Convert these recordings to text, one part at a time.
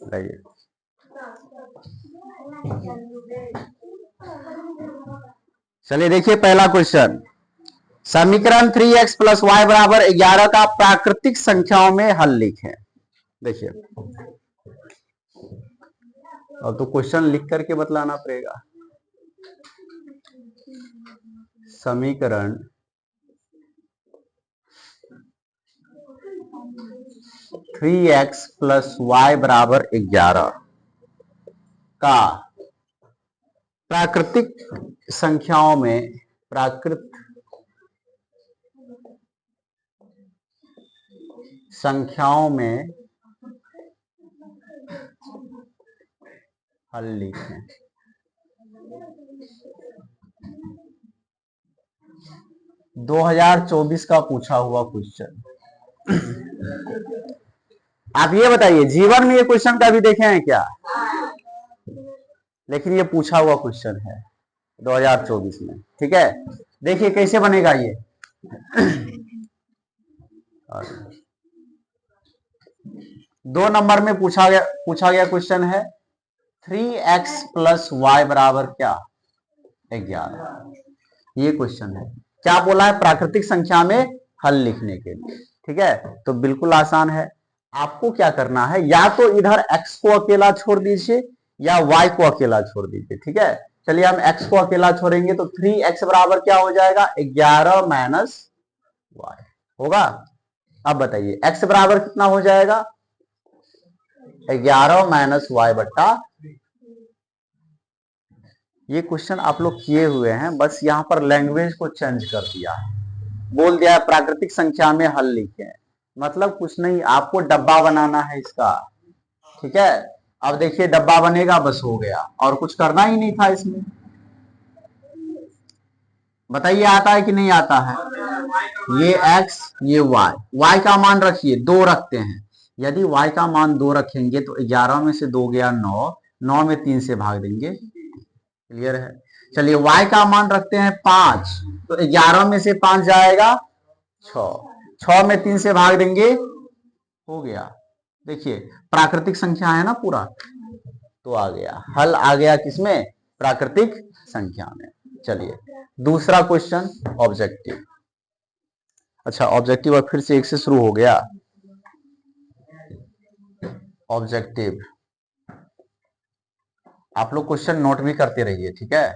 बताइए। चलिए देखिए पहला क्वेश्चन, समीकरण 3x प्लस वाई बराबर 11 का प्राकृतिक संख्याओं में हल लिखें। देखिए अब तो क्वेश्चन लिख करके बतलाना पड़ेगा। समीकरण 3x प्लस वाई बराबर 11 का प्राकृतिक संख्याओं में हल लिखें। 2024 का पूछा हुआ क्वेश्चन। आप ये बताइए जीवन में ये क्वेश्चन कभी देखे हैं क्या? लेकिन ये पूछा हुआ क्वेश्चन है 2024 में। ठीक है, देखिए कैसे बनेगा ये। 2 नंबर में पूछा गया क्वेश्चन है 3x प्लस वाई बराबर क्या? 11। ये क्वेश्चन है। क्या बोला है? प्राकृतिक संख्या में हल लिखने के लिए। ठीक है, तो बिल्कुल आसान है। आपको क्या करना है, या तो इधर x को अकेला छोड़ दीजिए या y को अकेला छोड़ दीजिए। ठीक है, चलिए हम x को अकेला छोड़ेंगे तो 3x बराबर क्या हो जाएगा? 11 माइनस वाई होगा। अब बताइए x बराबर कितना हो जाएगा? 11 माइनस वाई बट्टा। ये क्वेश्चन आप लोग किए हुए हैं, बस यहां पर लैंग्वेज को चेंज कर दिया है। बोल दिया है प्राकृतिक संख्या में हल लिखें, मतलब कुछ नहीं, आपको डब्बा बनाना है इसका। ठीक है, अब देखिए डब्बा बनेगा, बस हो गया, और कुछ करना ही नहीं था इसमें। बताइए आता है कि नहीं आता है? ये x ये y का मान रखिए 2 रखते हैं। यदि y का मान 2 रखेंगे तो 11 में से 2 गया 9, 9 में 3 से भाग देंगे। क्लियर है? चलिए y का मान रखते हैं 5, तो 11 में से 5 जाएगा 6, 6 में 3 से भाग देंगे, हो गया। देखिए प्राकृतिक संख्या है ना पूरा, तो आ गया हल, आ गया किसमें? प्राकृतिक संख्या में। चलिए दूसरा क्वेश्चन ऑब्जेक्टिव। अच्छा ऑब्जेक्टिव अब फिर से 1 से शुरू हो गया। ऑब्जेक्टिव आप लोग क्वेश्चन नोट भी करते रहिए। ठीक है,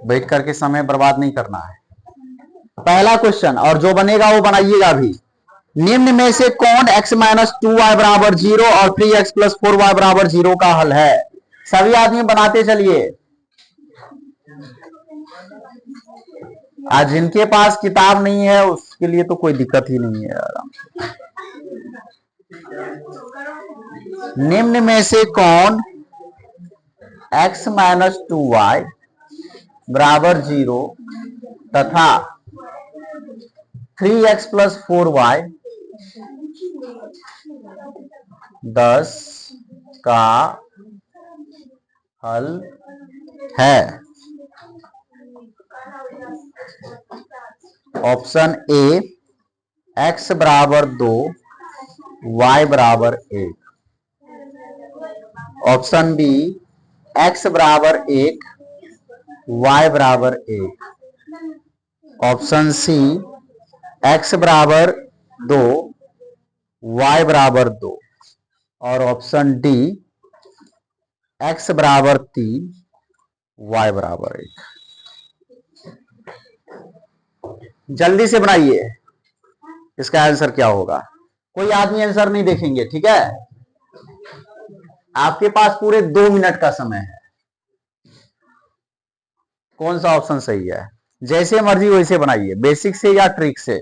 बैठ करके समय बर्बाद नहीं करना है। पहला क्वेश्चन, और जो बनेगा वो बनाइएगा भी। निम्न में से कौन x माइनस 2y बराबर 0 और 3x प्लस 4y बराबर 0 का हल है? सभी आदमी बनाते चलिए। आज जिनके पास किताब नहीं है उसके लिए तो कोई दिक्कत ही नहीं है, आराम से। निम्न में से कौन x माइनस 2y बराबर 0 तथा 3x प्लस 4y 10 का हल है? ऑप्शन ए x बराबर 2 y बराबर 1, ऑप्शन बी x बराबर 1 y बराबर 1, ऑप्शन सी x बराबर 2 y बराबर 2, और ऑप्शन डी x बराबर 3 y बराबर 1। जल्दी से बनाइए, इसका आंसर क्या होगा? कोई आदमी आंसर नहीं देखेंगे। ठीक है, आपके पास पूरे 2 मिनट का समय है। कौन सा ऑप्शन सही है? जैसे मर्जी वैसे बनाइए, बेसिक से या ट्रिक से।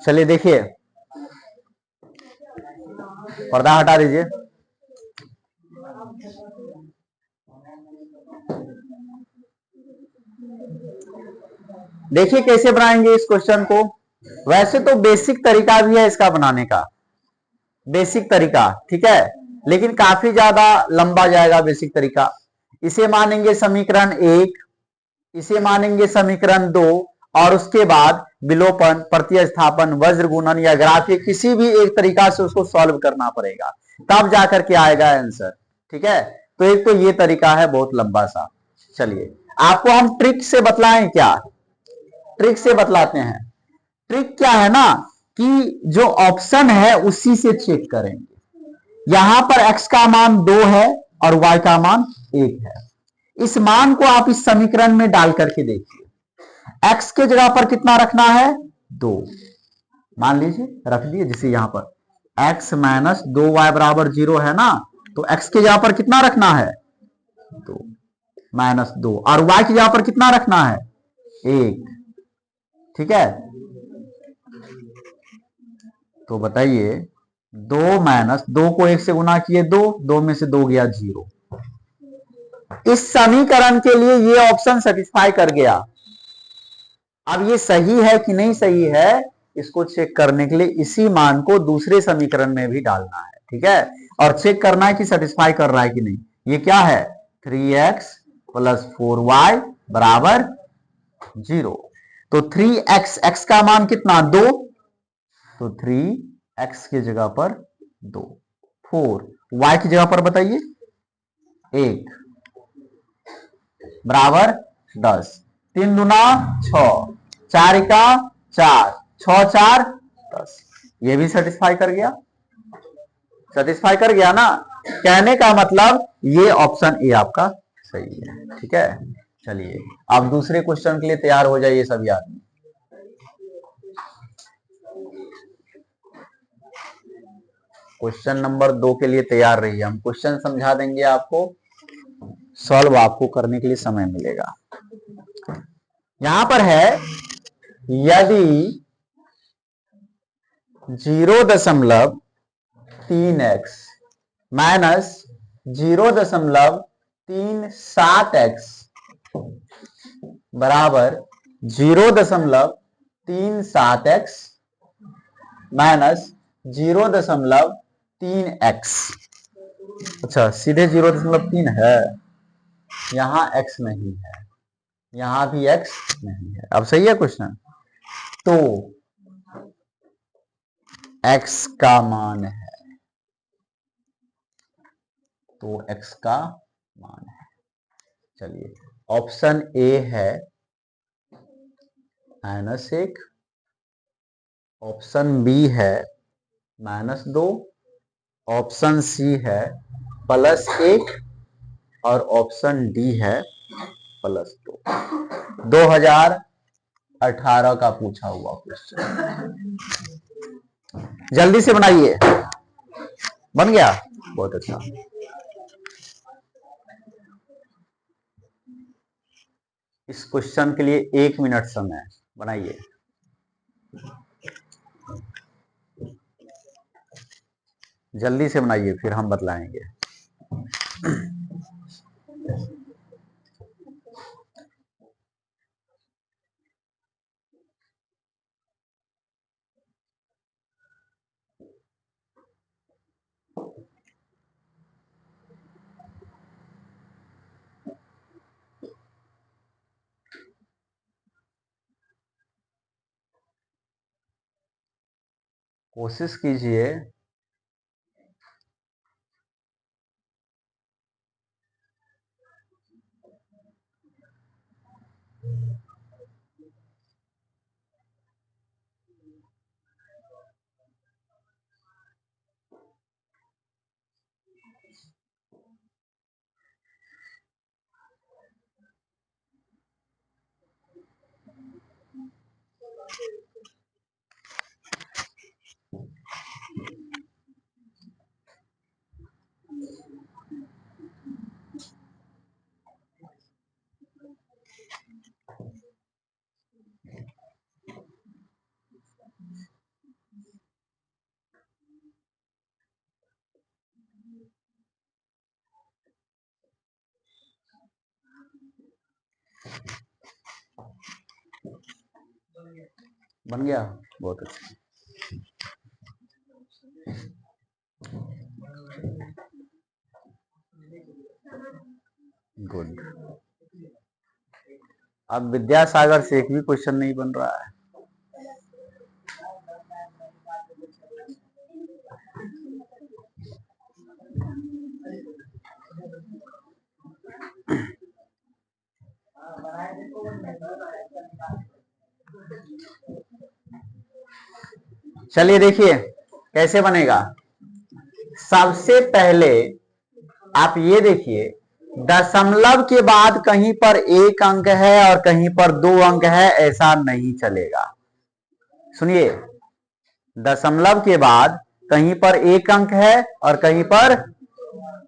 चलिए देखिए, पर्दा हटा दीजिए। देखिए कैसे बनाएंगे इस क्वेश्चन को। वैसे तो बेसिक तरीका भी है इसका बनाने का, बेसिक तरीका, ठीक है, लेकिन काफी ज्यादा लंबा जाएगा बेसिक तरीका। इसे मानेंगे समीकरण 1, इसे मानेंगे समीकरण 2, और उसके बाद विलोपन, प्रतिस्थापन, वज्र गुणन या ग्राफीय किसी भी एक तरीका से उसको सॉल्व करना पड़ेगा, तब जाकर के आएगा आंसर, ठीक है। तो एक तो ये तरीका है बहुत लंबा सा। चलिए आपको हम ट्रिक से बतलाएं क्या, ट्रिक से बतलाते हैं। ट्रिक क्या है ना कि जो ऑप्शन है उसी से चेक करेंगे। यहां पर x का मान 2 है और y का मान 1 है। इस मान को आप इस समीकरण में डाल करके देखिए, x के जगह पर कितना रखना है, 2 मान लीजिए रख दिए, जिसे यहां पर x माइनस 2y बराबर 0 है ना, तो x के जगह पर कितना रखना है, 2 माइनस 2, और y की जगह पर कितना रखना है, 1, ठीक है। तो बताइए 2 माइनस 2 को 1 से गुना किए 2, 2 में से 2 गया 0। इस समीकरण के लिए ये ऑप्शन सेटिस्फाई कर गया। अब ये सही है कि नहीं सही है, इसको चेक करने के लिए इसी मान को दूसरे समीकरण में भी डालना है, ठीक है, और चेक करना है कि सेटिस्फाई कर रहा है कि नहीं। ये क्या है, 3x प्लस 4y बराबर 0। तो 3x, x का मान कितना, 2, तो 3x की जगह पर 2, 4 y की जगह पर बताइए 1 बराबर 10, 3 दूना 6, 4 का 4, 6 4 10। ये भी सेटिस्फाई कर गया, सेटिस्फाई कर गया ना। कहने का मतलब ये ऑप्शन ए आपका सही है, ठीक है। चलिए आप दूसरे क्वेश्चन के लिए तैयार हो जाइए सभी आदमी। क्वेश्चन नंबर 2 के लिए तैयार रहिए, हम क्वेश्चन समझा देंगे आपको, सॉल्व आपको करने के लिए समय मिलेगा। यहां पर है यदि 0.3x माइनस 0.37x बराबर 0.37x माइनस 0.3x। अच्छा सीधे 0.3 है, यहां x नहीं है, यहां भी x नहीं है। अब सही है क्वेश्चन, तो x का मान है, तो x का मान है। चलिए ऑप्शन ए है -1, ऑप्शन बी है -2, ऑप्शन सी है +1 और ऑप्शन डी है +2। 2018 का पूछा हुआ क्वेश्चन, जल्दी से बनाइए। बन गया, बहुत अच्छा। इस क्वेश्चन के लिए 1 मिनट समय, बनाइए। जल्दी से बनाइए फिर हम बतलाएंगे। कोशिश कीजिए बन गया, बहुत अच्छा। गुड। अब विद्यासागर से एक भी क्वेश्चन नहीं बन रहा है। चलिए देखिए कैसे बनेगा। सबसे पहले आप ये देखिए, दशमलव के बाद कहीं पर एक अंक है और कहीं पर दो अंक है, ऐसा नहीं चलेगा। सुनिए, दशमलव के बाद कहीं पर एक अंक है और कहीं पर,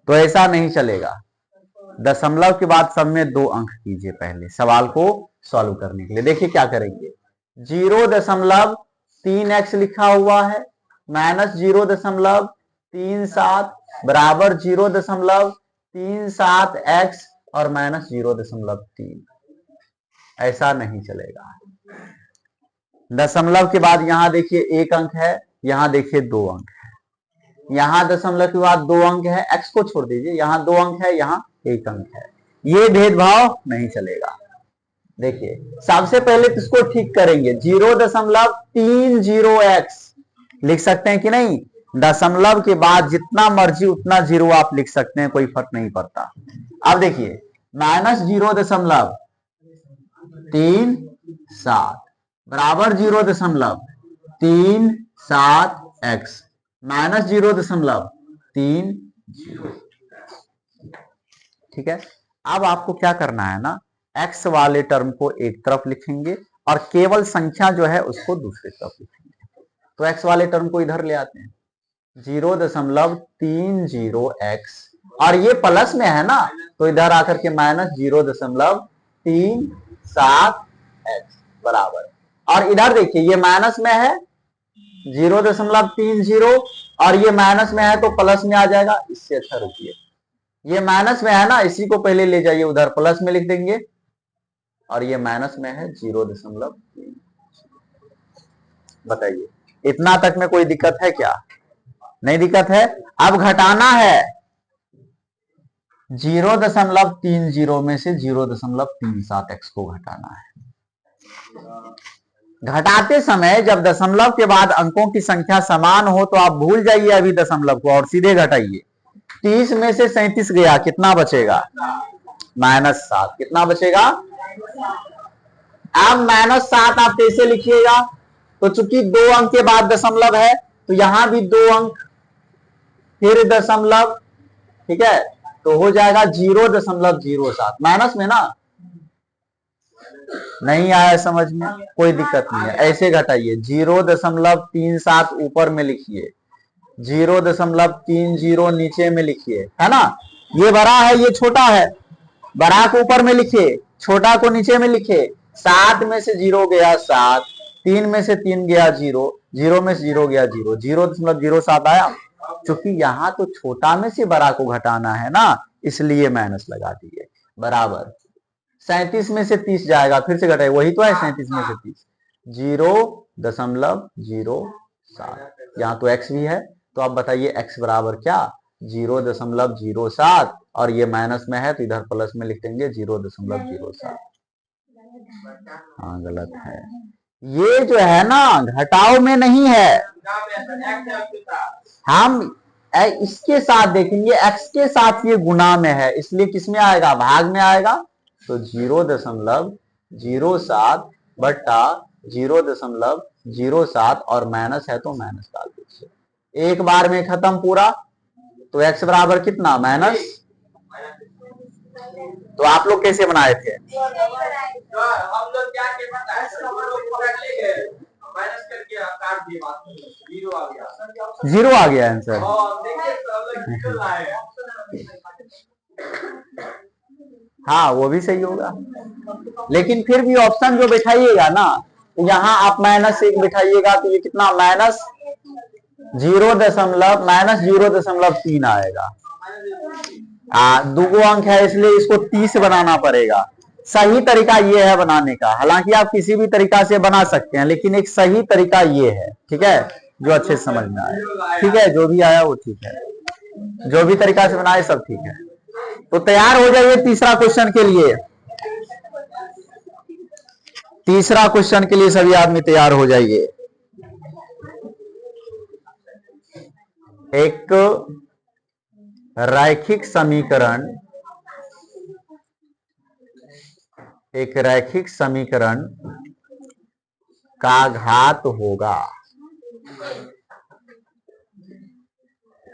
तो ऐसा नहीं चलेगा। दशमलव के बाद सब में दो अंक कीजिए पहले सवाल को सॉल्व करने के लिए। देखिए क्या करेंगे, 0.3x लिखा हुआ है, -0.37 बराबर 0.37x और -0.3, ऐसा नहीं चलेगा। दशमलव के बाद यहां देखिए एक अंक है, यहां देखिए दो अंक है, यहां दशमलव के बाद दो अंक है, x को छोड़ दीजिए, यहां दो अंक है, यहां एक अंक है, ये भेदभाव नहीं चलेगा। देखिए सबसे पहले तो इसको ठीक करेंगे, 0.30x लिख सकते हैं कि नहीं। दशमलव के बाद जितना मर्जी उतना जीरो आप लिख सकते हैं, कोई फर्क नहीं पड़ता। अब देखिए -0.37 बराबर 0.37x -0.30। ठीक है, अब आपको क्या करना है ना, x वाले टर्म को एक तरफ लिखेंगे और केवल संख्या जो है उसको दूसरी तरफ लिखेंगे। तो x वाले टर्म को इधर ले आते हैं, 0.30x और ये प्लस में है ना, तो इधर आकर के -0.37x बराबर, और इधर देखिए ये माइनस में है 0.30 और ये माइनस में है तो प्लस में आ जाएगा। इससे अच्छा रुकिए, ये माइनस में है ना, इसी को पहले ले जाइए उधर प्लस में लिख देंगे, और ये माइनस में है 0.3। बताइए इतना तक में कोई दिक्कत है क्या? नहीं दिक्कत है। अब घटाना है 0.30 में से 0.37x को घटाना है। घटाते समय जब दशमलव के बाद अंकों की संख्या समान हो तो आप भूल जाइए अभी दशमलव को और सीधे घटाइए। 30 में से 37 गया, कितना बचेगा? -7। कितना बचेगा? अब -7 आप कैसे लिखिएगा? तो चूंकि दो अंक के बाद दशमलव है तो यहां भी दो अंक फिर दशमलव, ठीक है, तो हो जाएगा 0.07। माइनस में ना, नहीं आया समझ में, कोई दिक्कत नहीं है, ऐसे घटाइए 0.37 ऊपर में लिखिए, 0.30 नीचे में लिखिए, है ना। ये बड़ा है ये छोटा है, बड़ा को ऊपर में लिखिए, छोटा को नीचे में लिखिए। 7 में से 0 गया 7, 3 में से 3 गया 0, 0 में से 0 गया 0, 0.07 आया। क्योंकि यहाँ तो छोटा में से बड़ा को घटाना है ना, इसलिए माइनस लगा दिए। बराबर 37 में से 30 जाएगा, फिर से घटाए, वही तो है 37 में से 30, 0.07। यहाँ तो x भी है, तो आप बताइए x बराबर क्या? 0.07, और ये माइनस में है तो इधर प्लस में लिख देंगे 0.07। हाँ गलत है, ये जो है ना घटाव में नहीं है, हम इसके साथ देखेंगे, x के साथ ये गुना में है, इसलिए किस में आएगा? भाग में आएगा। तो 0.07 बट्टा 0.07 और माइनस है तो माइनस डाल दीजिए। एक बार में खत्म पूरा। तो x बराबर कितना? माइनस। तो आप लोग कैसे बनाए थे? हम लोग क्या माइनस करके काट दिए, 0 आ गया आंसर। हाँ वो भी सही होगा, लेकिन फिर भी ऑप्शन जो बैठाइएगा ना, तो यहाँ आप -1 बैठाइएगा तो ये कितना? -0.3 आएगा। दो अंक है इसलिए इसको 30 बनाना पड़ेगा, सही तरीका ये है बनाने का। हालांकि आप किसी भी तरीका से बना सकते हैं, लेकिन एक सही तरीका ये है, ठीक है, जो अच्छे से समझ में आए। ठीक है, जो भी आया वो ठीक है, जो भी तरीका से बनाए सब ठीक है। तो तैयार हो जाइए तीसरा क्वेश्चन के लिए। तीसरा क्वेश्चन के लिए सभी आदमी तैयार हो जाइए। एक रैखिक समीकरण, एक रैखिक समीकरण का घात होगा,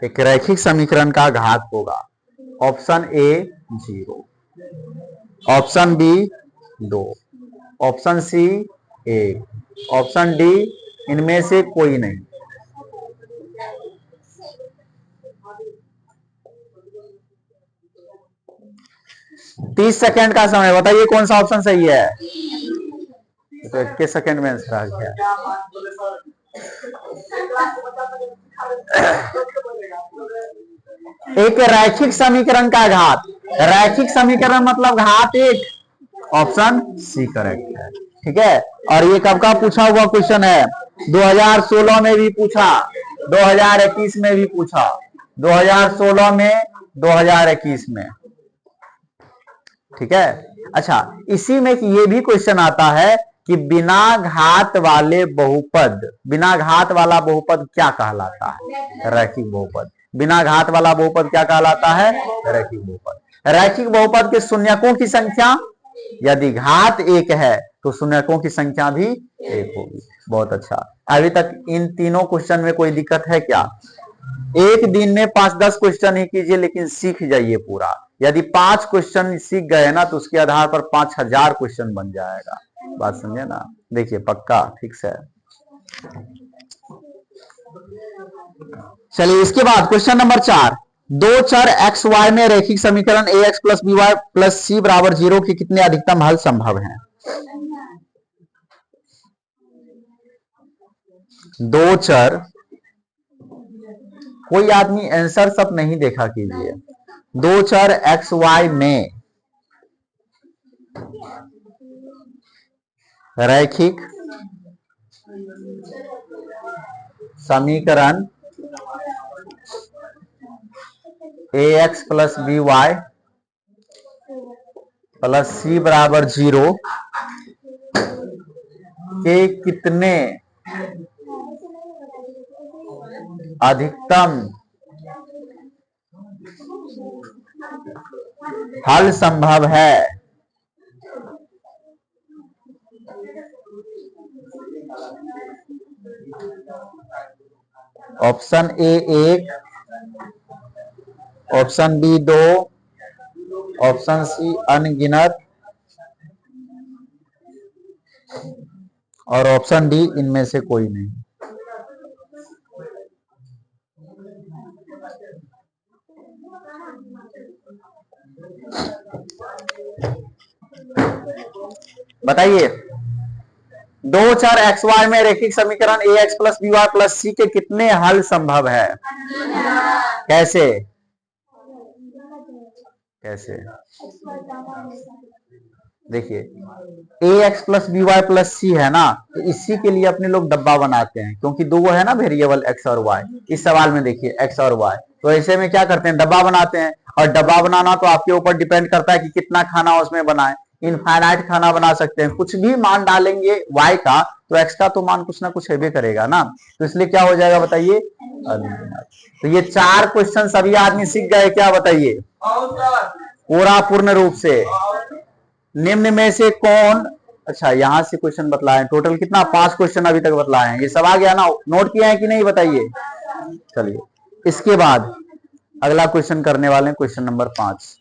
एक रैखिक समीकरण का घात होगा। Option A 0, option B 2, option C 1, option D इनमें से कोई नहीं। तीस सेकेंड का समय, बताइए कौन सा ऑप्शन सही है। तो 21 सेकेंड में आंसर आ गया। एक रैखिक समीकरण का घात, रैखिक समीकरण मतलब घात एक, ऑप्शन सी करेक्ट है। ठीक है, और ये कब का पूछा हुआ क्वेश्चन है, 2016 में भी पूछा, 2021 में भी पूछा, 2016 में, 2021 में। ठीक है, अच्छा, इसी में ये भी क्वेश्चन आता है कि बिना घात वाले बहुपद, बिना घात वाला बहुपद क्या कहलाता है, रैखिक बहुपद। बिना घात वाला बहुपद क्या कहलाता है, रैखिक बहुपद। रैखिक बहुपद के शून्यकों की संख्या यदि घात एक है तो शून्यकों की संख्या भी एक होगी। बहुत अच्छा, अभी तक इन तीनों क्वेश्चन में कोई दिक्कत है क्या? एक दिन में 5-10 क्वेश्चन ही कीजिए, लेकिन सीख जाइए पूरा। यदि 5 क्वेश्चन सीख गए ना तो उसके आधार पर 5000 क्वेश्चन बन जाएगा। बात समझे ना? देखिए पक्का ठीक से। चलिए इसके बाद क्वेश्चन नंबर 4, दो चर एक्स वाई में रैखिक समीकरण A X plus B Y plus C बराबर 0 के कितने अधिकतम हल संभव हैं? दो चर, कोई आदमी आंसर सब नहीं देखा कीजिए। दो चर एक्स वाई में रैखिक समीकरण A X plus B Y plus C बराबर 0 के कितने अधिकतम हल संभव है? Option A 1, option B 2, option C अनगिनत और ऑप्शन डी इनमें से कोई नहीं। बताइए, दो चर एक्स वाई में रैखिक समीकरण A X plus B Y plus C के कितने हल संभव है? कैसे कैसे? देखिए, A X plus B Y plus C है ना, तो इसी के लिए अपने लोग डब्बा बनाते हैं, क्योंकि दो है ना वेरिएबल एक्स और वाई। इस सवाल में देखिए एक्स और वाई, तो ऐसे में क्या करते हैं, डब्बा बनाते हैं। और डब्बा बनाना तो आपके ऊपर डिपेंड करता है कि कितना खाना उसमें बनाए। इनफाइनाइट खाना बना सकते हैं, कुछ भी मान डालेंगे वाई का तो एक्स का तो मान कुछ ना कुछ हैबे करेगा ना, तो इसलिए क्या हो जाएगा बताइए, तो ये 4 क्वेश्चन सभी आदमी सीख गए क्या बताइए, पूरा पूर्ण रूप से। निम्न में से कौन, अच्छा यहां से क्वेश्चन बतलाए, टोटल कितना, 5 क्वेश्चन अभी तक बतलाए हैं। ये सब आ गया ना, नोट किया है कि नहीं बताइए। चलिए इसके बाद अगला क्वेश्चन करने वाले हैं, क्वेश्चन नंबर 5।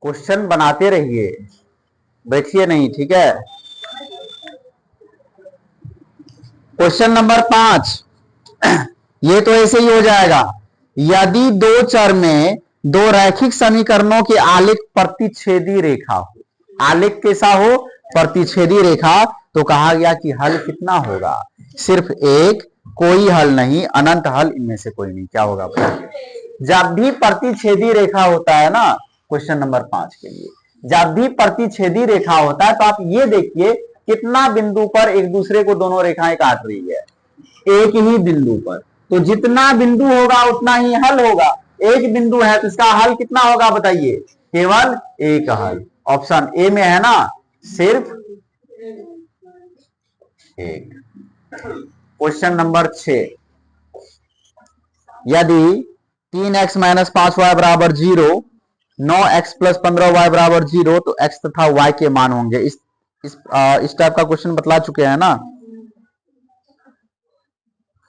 क्वेश्चन बनाते रहिए, बैठिए नहीं, ठीक है। क्वेश्चन नंबर 5, ये तो ऐसे ही हो जाएगा। यदि दो चर में दो रैखिक समीकरणों के आलेख प्रतिच्छेदी रेखा हो, आलेख कैसा हो, प्रतिच्छेदी रेखा, तो कहा गया कि हल कितना होगा, सिर्फ एक, कोई हल नहीं, अनंत हल इनमें से कोई नहीं। क्या होगा बताइए। जब भी प्रतिच्छेदी रेखा होता है ना, क्वेश्चन नंबर 5 के लिए, जब भी प्रतिच्छेदी रेखा होता है तो आप ये देखिए कितना बिंदु पर एक दूसरे को दोनों रेखाएं काट रही है, एक ही बिंदु पर। तो जितना बिंदु होगा उतना ही हल होगा। एक बिंदु है तो इसका हल कितना होगा बताइए, केवल एक हल। ऑप्शन ए में है ना, सिर्फ एक। क्वेश्चन नंबर 6, यदि 3x माइनस 5y बराबर 0, 9x प्लस 15y बराबर 0, तो x तथा y के मान होंगे। इस टाइप का क्वेश्चन बतला चुके हैं ना,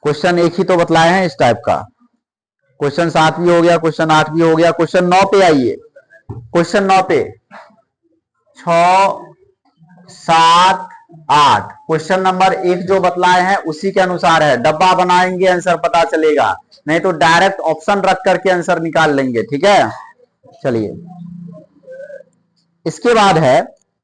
क्वेश्चन एक ही तो बतलाए हैं इस टाइप का। क्वेश्चन 7 भी हो गया, क्वेश्चन 8 भी हो गया। क्वेश्चन 9 पे आइए। क्वेश्चन 9 पे 6, 7, 8, क्वेश्चन नंबर 1 जो बतलाए हैं उसी के अनुसार है। डब्बा बनाएंगे आंसर पता चलेगा, नहीं तो डायरेक्ट ऑप्शन रख करके आंसर निकाल लेंगे, ठीक है। चलिए, इसके बाद है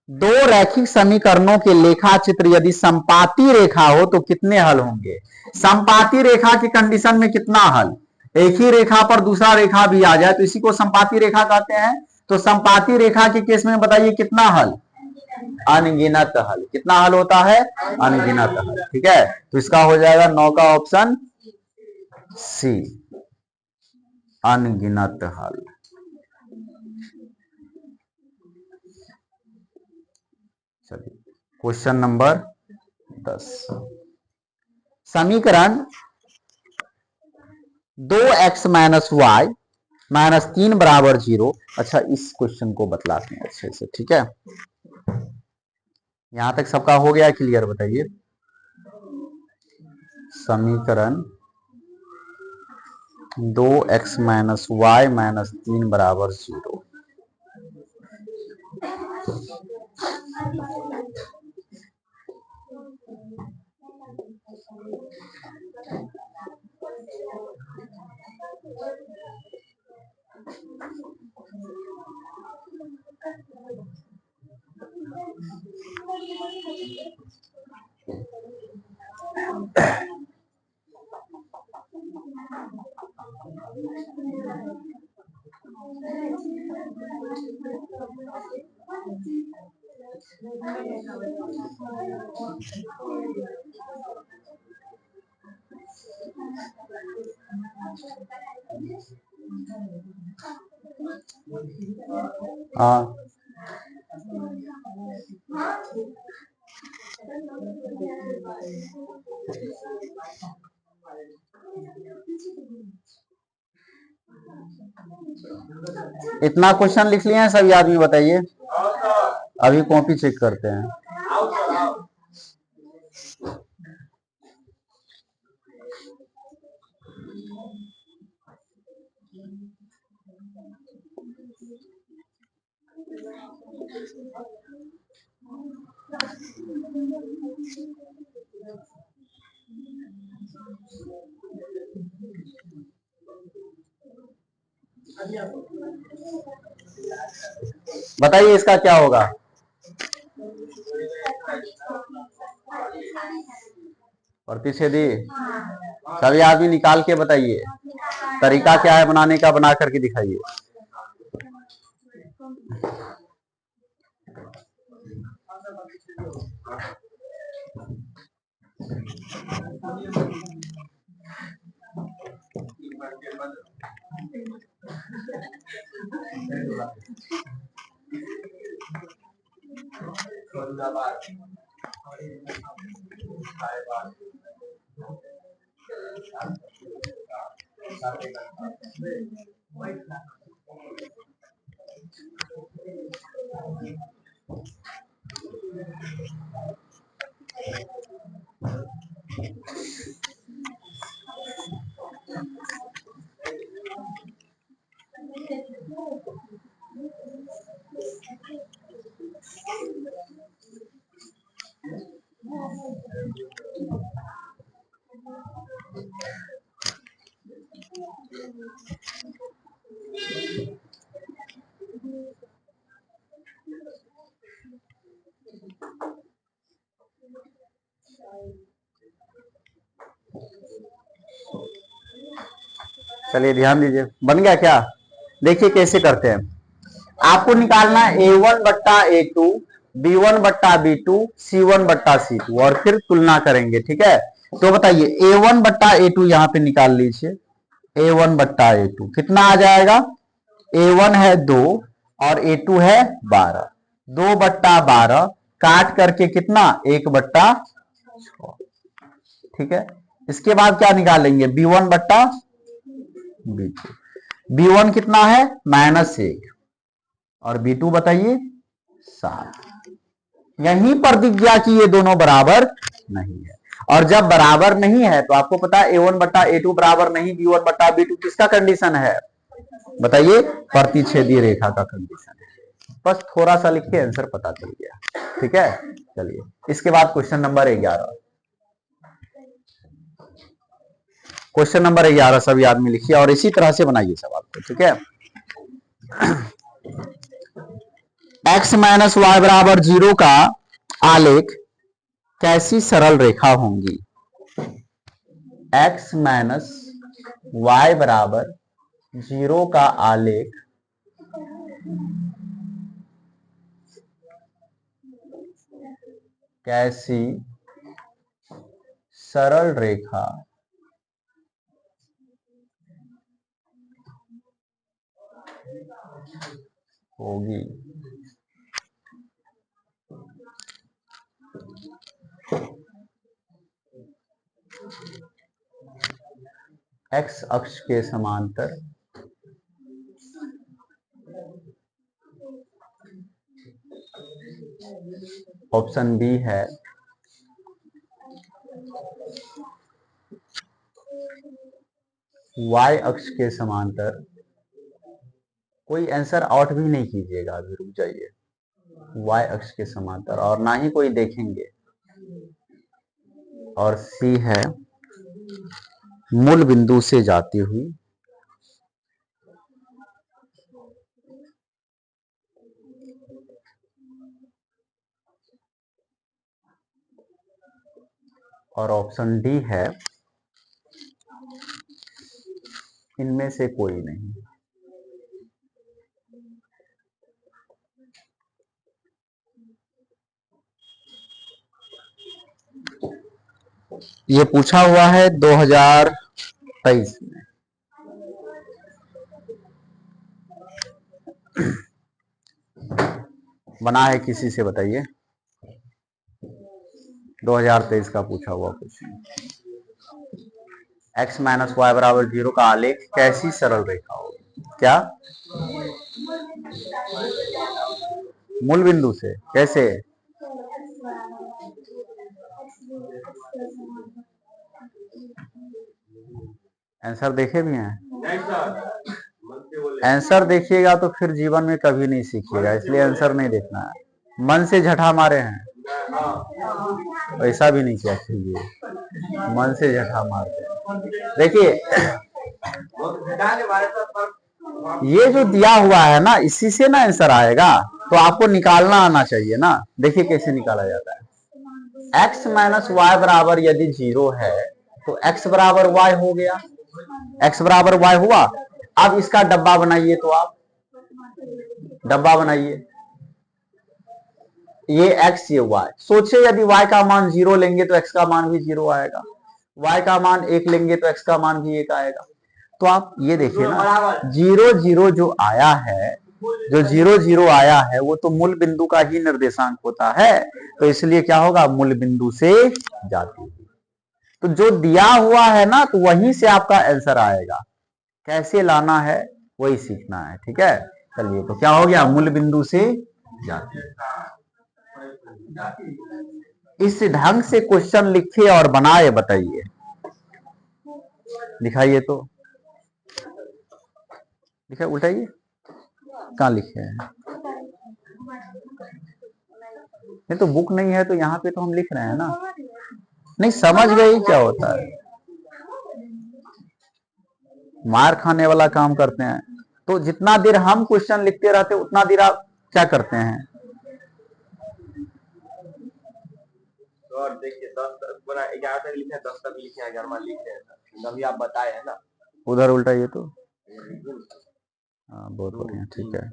दो रैखिक समीकरणों के लेखा चित्र यदि संपाती रेखा हो तो कितने हल होंगे। संपाती रेखा की कंडीशन में कितना हल, एक ही रेखा पर दूसरा रेखा भी आ जाए तो इसी को संपाती रेखा कहते हैं। तो संपाती रेखा के केस में बताइए कितना हल, अनगिनत हल। कितना हल होता है, अनगिनत हल, ठीक है। तो इसका हो जाएगा 9 का ऑप्शन सी, अनगिनत हल। चलिए, क्वेश्चन नंबर 10, समीकरण 2x माइनस वाई माइनस 3 बराबर 0। अच्छा, इस क्वेश्चन को बतलाते हैं अच्छे से, ठीक है। यहां तक सबका हो गया क्लियर, बताइए। समीकरण 2x माइनस वाई माइनस 3 बराबर 0। हाँ, इतना क्वेश्चन लिख लिए हैं सभी आदमी, बताइए। अभी कॉपी चेक करते हैं। बताइए इसका क्या होगा। प्रतिच्छेदी, सभी आदमी निकाल के बताइए। तरीका क्या है बनाने का, बना करके दिखाइए। चलिए ध्यान दीजिए, बन गया क्या? देखिए कैसे करते हैं। आपको निकालना A1 बट्टा A2, B1 बट्टा B2, C1 बट्टा C2 और फिर तुलना करेंगे, ठीक है। तो बताइए A1 बट्टा A2 यहां पे निकाल लीजिए। A1 बट्टा A2 कितना आ जाएगा? A1 है 2 और A2 है 12। 2 बट्टा 12 काट करके कितना? 1 बट्टा 6, ठीक है। इसके बाद क्या निकालेंगे? B1 बट्टा B2। B1 कितना है? -1 और B2 बताइए 7। यहीं पर दिख गया कि ये दोनों बराबर नहीं है। और जब बराबर नहीं है तो आपको पता है A1 बट्टा A2 बराबर नहीं, B1 बट्टा B2 किसका कंडीशन है? बताइए, प्रतिच्छेदीय रेखा का कंडीशन है। बस थोड़ा सा लिखिए, आंसर पता चल गया, ठीक है। चलिए इसके बाद क्वेश्चन नंबर 11। क्वेश्चन नंबर 11 सभी आदमी लिखिए और इसी तरह से बनाइए सवाल को, ठीक है। x माइनस वाई बराबर 0 का आलेख कैसी सरल रेखा होंगी? x माइनस वाई बराबर 0 का आलेख कैसी सरल रेखा होगी? x अक्ष के समांतर ऑप्शन बी है y अक्ष के समांतर। कोई आंसर आउट भी नहीं कीजिएगा, अभी रुक जाइए। y अक्ष के समांतर और ना ही कोई देखेंगे। और सी है मूल बिंदु से जाती हुई और ऑप्शन डी है इनमें से कोई नहीं। ये पूछा हुआ है 2023 में। बना है किसी से बताइए? 2023 का पूछा हुआ क्वेश्चन। x माइनस वाई बराबर 0 का आलेख कैसी सरल रेखा होगी? क्या? मूल बिंदु से कैसे? आंसर देखे भी हैं? आंसर देखिएगा तो फिर जीवन में कभी नहीं सीखिएगा, इसलिए आंसर नहीं देखना है। मन से झटा मारे हैं, ऐसा भी नहीं किया कीजिए, मन से झटा मारते हैं। देखिए ये जो दिया हुआ है ना, इसी से ना आंसर आएगा, तो आपको निकालना आना चाहिए ना। देखिए कैसे निकाला जाता है। x माइनस वाई बराबर यदि 0 है तो x बराबर y हो गया। x बराबर y हुआ। अब इसका डब्बा बनाइए, तो आप डब्बा बनाइए, ये x ये y। सोचिए यदि y का मान 0 लेंगे तो x का मान भी 0 आएगा, y का मान 1 लेंगे तो x का मान भी 1 आएगा। तो आप ये देखिए ना, 0 0 जो आया है, जो 0 0 आया है वो तो मूल बिंदु का ही निर्देशांक होता है, तो इसलिए क्या होगा? मूल बिंदु से जाती हुई। तो जो दिया हुआ है ना, तो वहीं से आपका आंसर आएगा। कैसे लाना है वही सीखना है, ठीक है। चलिए तो क्या हो गया? मूल बिंदु से जाती है। इस ढंग से क्वेश्चन लिखे और बनाए, बताइए, दिखाइए तो। लिखे, उल्टाइए, कहाँ लिखे हैं? नहीं तो बुक नहीं है तो यहाँ पे तो हम लिख रहे हैं ना। नहीं समझ गई क्या होता है? मार खाने वाला काम करते हैं। तो जितना देर हम क्वेश्चन लिखते रहते उतना देर आप क्या करते हैं? और देखिए 10 तक बना 11 तक लिखे, 10 तक लिखे, 11वां लिख रहे हैं, अभी आप बताए हैं ना। उधर उल्टा ये तो। हाँ बहुत बढ़िया, ठीक है।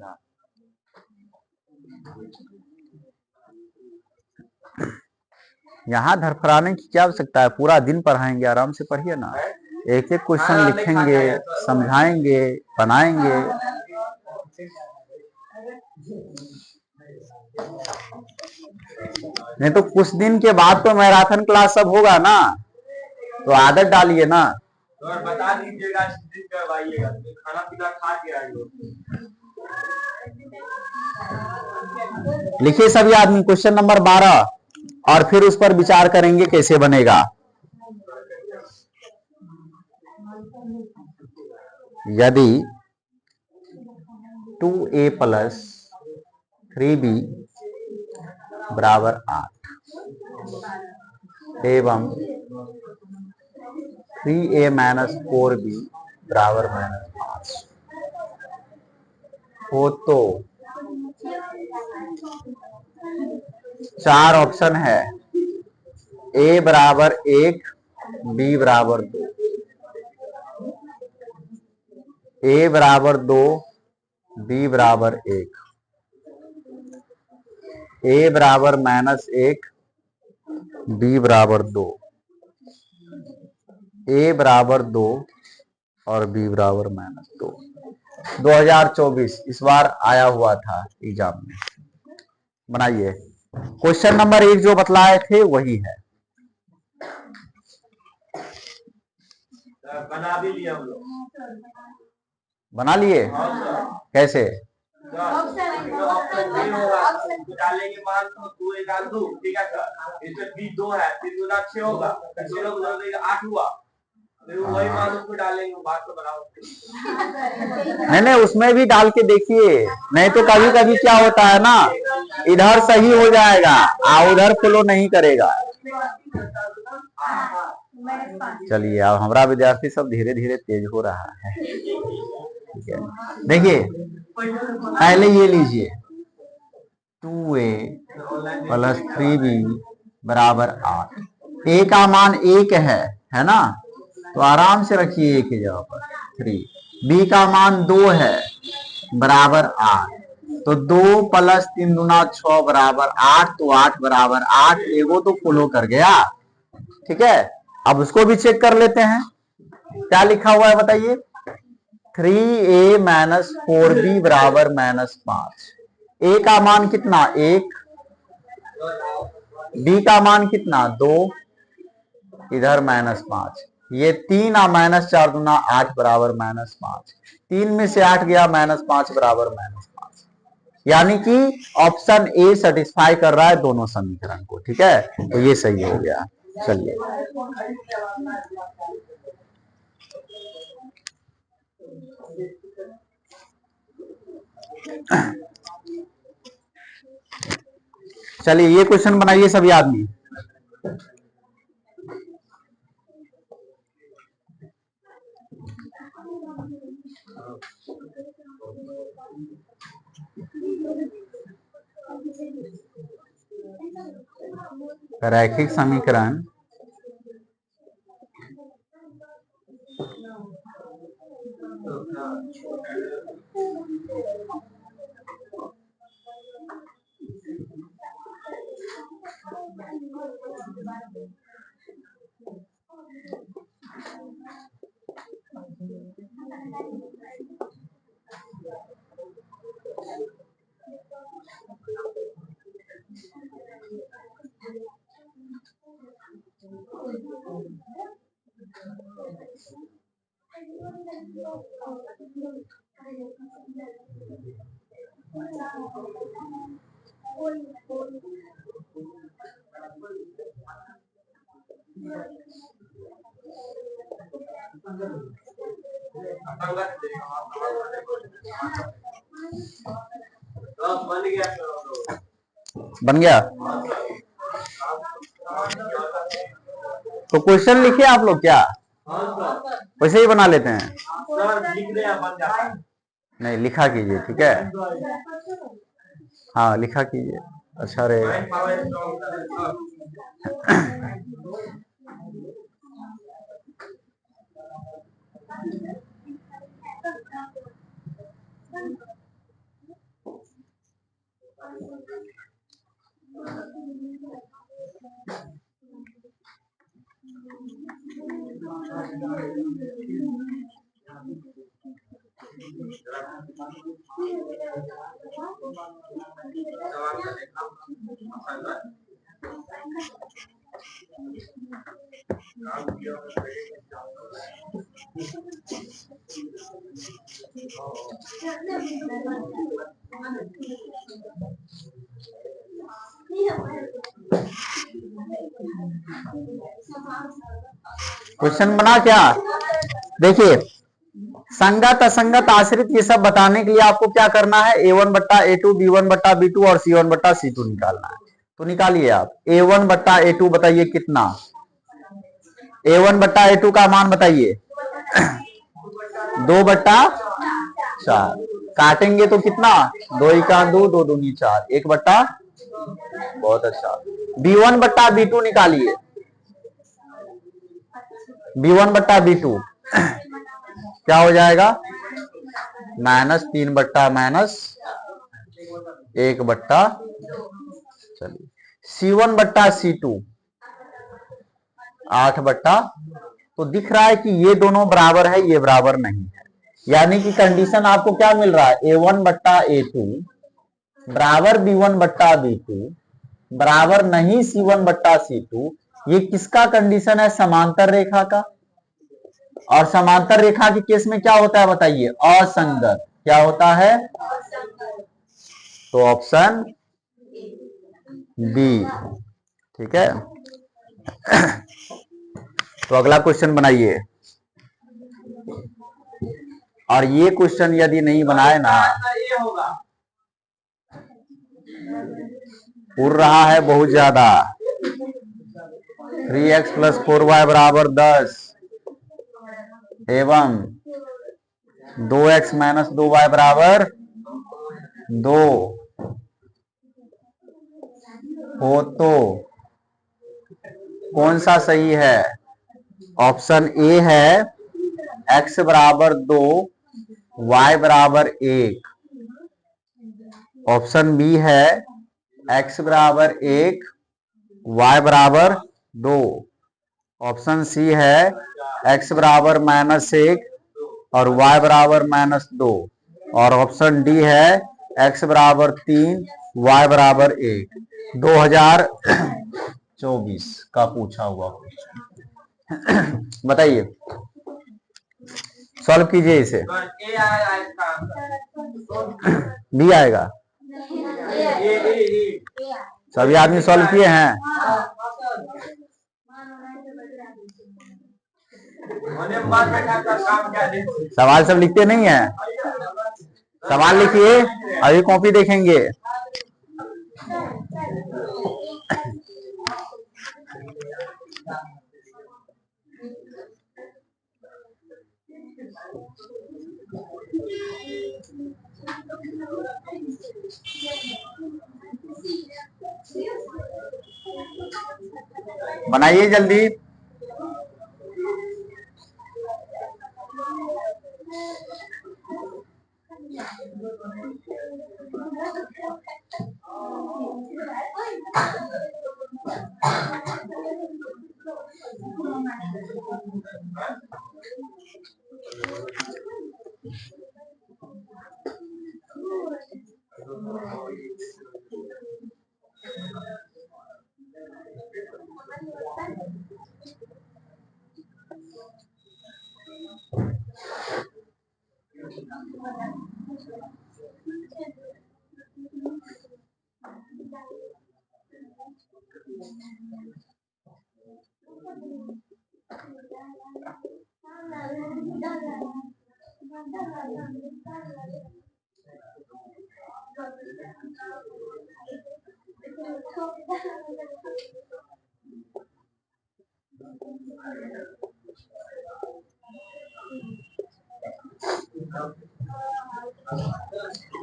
यहाँ धरफराने की क्या आवश्यकता है, पूरा दिन पढ़ाएंगे, आराम से पढ़िए ना। एक एक क्वेश्चन लिखेंगे, समझाएंगे, बनाएंगे। नहीं तो कुछ दिन के बाद तो मैराथन क्लास सब होगा ना, तो आदत डालिए ना। और बता दीजिएगा, खाना पीना खा के आइए। लिखिए सभी आदमी क्वेश्चन नंबर 12 और फिर उस पर विचार करेंगे कैसे बनेगा। यदि 2a + 3b बराबर 8 एवं 3a - 4b बराबर -5 हो तो 4 ऑप्शन है, a बराबर 1, b बराबर 2, a बराबर 2, b बराबर 1, a बराबर -1, b बराबर 2, a बराबर 2 और b बराबर -2। 2024 इस बार आया हुआ था एग्जाम में। बनाइए, क्वेश्चन नंबर 1 जो बतलाए थे वही है। बना भी लिया हम लोग। बना लिए? कैसे? डालेंगे मान तो 2 1 2, ठीक है सर। इसमें b 2 है, 3 × 6 होगा, 16 × 8 हुआ, फिर वही मान उसको डालेंगे, बात तो बनाओ। नहीं उसमें भी डाल के देखिए, नहीं तो कभी कभी क्या होता है ना, इधर सही हो जाएगा और उधर फॉलो नहीं करेगा। चलिए, अब हमारा विद्यार्थी सब धीरे धीरे तेज हो रहा है। ठीक है, देखिए पहले ये लीजिए, 2a + 3b बराबर 8। a का मान 1 है ना, तो आराम से रखिए a की जगह पर 3। b का मान 2 है बराबर 8, तो 2 + 3 × 6 बराबर 8, तो 8 बराबर 8। एगो तो फॉलो कर गया, ठीक है। अब उसको भी चेक कर लेते हैं, क्या लिखा हुआ है बताइए। 3a - 4b बराबर -5। a का मान कितना 1, b का मान कितना 2, इधर -5। ये 3 और -4 × 8 बराबर -5। 3 में से 8 गया, -5 बराबर -5। यानी कि ऑप्शन ए सेटिस्फाई कर रहा है दोनों समीकरण को, ठीक है, तो ये सही हो गया। चलिए, चलिए ये क्वेश्चन बनाइए सभी आदमी। रैखिक समीकरण बन गया। तो क्वेश्चन लिखे आप लोग क्या? वैसे ही बना लेते हैं? नहीं, लिखा कीजिए, ठीक है। हाँ लिखा कीजिए, अच्छा रहेगा। क्वेश्चन बना क्या? देखिए, संगत असंगत आश्रित ये सब बताने के लिए आपको क्या करना है, A1 बट्टा A2, B1 बट्टा B2 और C1 बट्टा C2 निकालना है। तो निकालिए आप। A1 बट्टा A2 बताइए कितना? A1 बट्टा A2 का मान बताइए। 2 बट्टा 4। काटेंगे तो कितना? 2 का 2, 2 दूनी 4, 1 बट्टा। बहुत अच्छा। B1 बट्टा B2 निकालिए। B1 बट्टा B2 क्या हो जाएगा? -3 बट्टा -1 बट्टा। चलिए, C1 बट्टा C2 8 बट्टा। तो दिख रहा है कि ये दोनों बराबर है, ये बराबर नहीं है। यानी कि कंडीशन आपको क्या मिल रहा है? A1 बट्टा A2 बराबर B1 बट्टा B2 बराबर नहीं C1 बट्टा C2। ये किसका कंडीशन है? समांतर रेखा का। और समांतर रेखा के केस में क्या होता है बताइए? असंगत। क्या होता है? तो ऑप्शन बी। ठीक है। तो अगला क्वेश्चन बनाइए। और ये क्वेश्चन यदि नहीं बनाए ना, उड़ रहा है बहुत ज्यादा। 3x प्लस 4y बराबर 10 एवं 2x माइनस 2y बराबर 2 हो तो कौन सा सही है? ऑप्शन ए है x बराबर 2 y बराबर 1। ऑप्शन बी है x बराबर 1 y बराबर 2। ऑप्शन सी है x बराबर -1 और y बराबर -2। और ऑप्शन डी है x बराबर 3 y बराबर 1। 2024 का पूछा हुआ क्वेश्चन। बताइए, सॉल्व कीजिए इसे। बी आएगा। सभी आदमी सॉल्व किए हैं? सवाल सब लिखते नहीं है? सवाल लिखिए, अभी कॉपी देखेंगे। बनाइए जल्दी।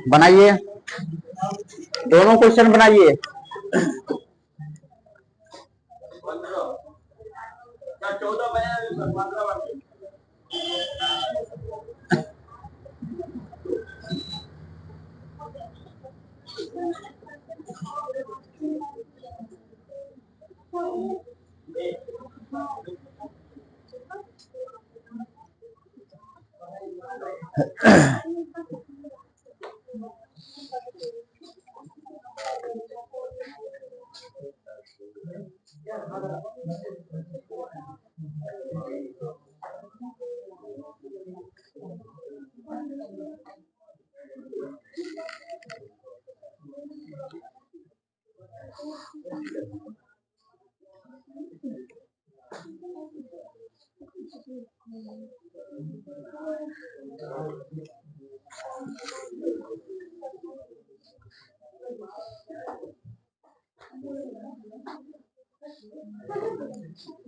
बनाइए, दोनों क्वेश्चन बनाइए।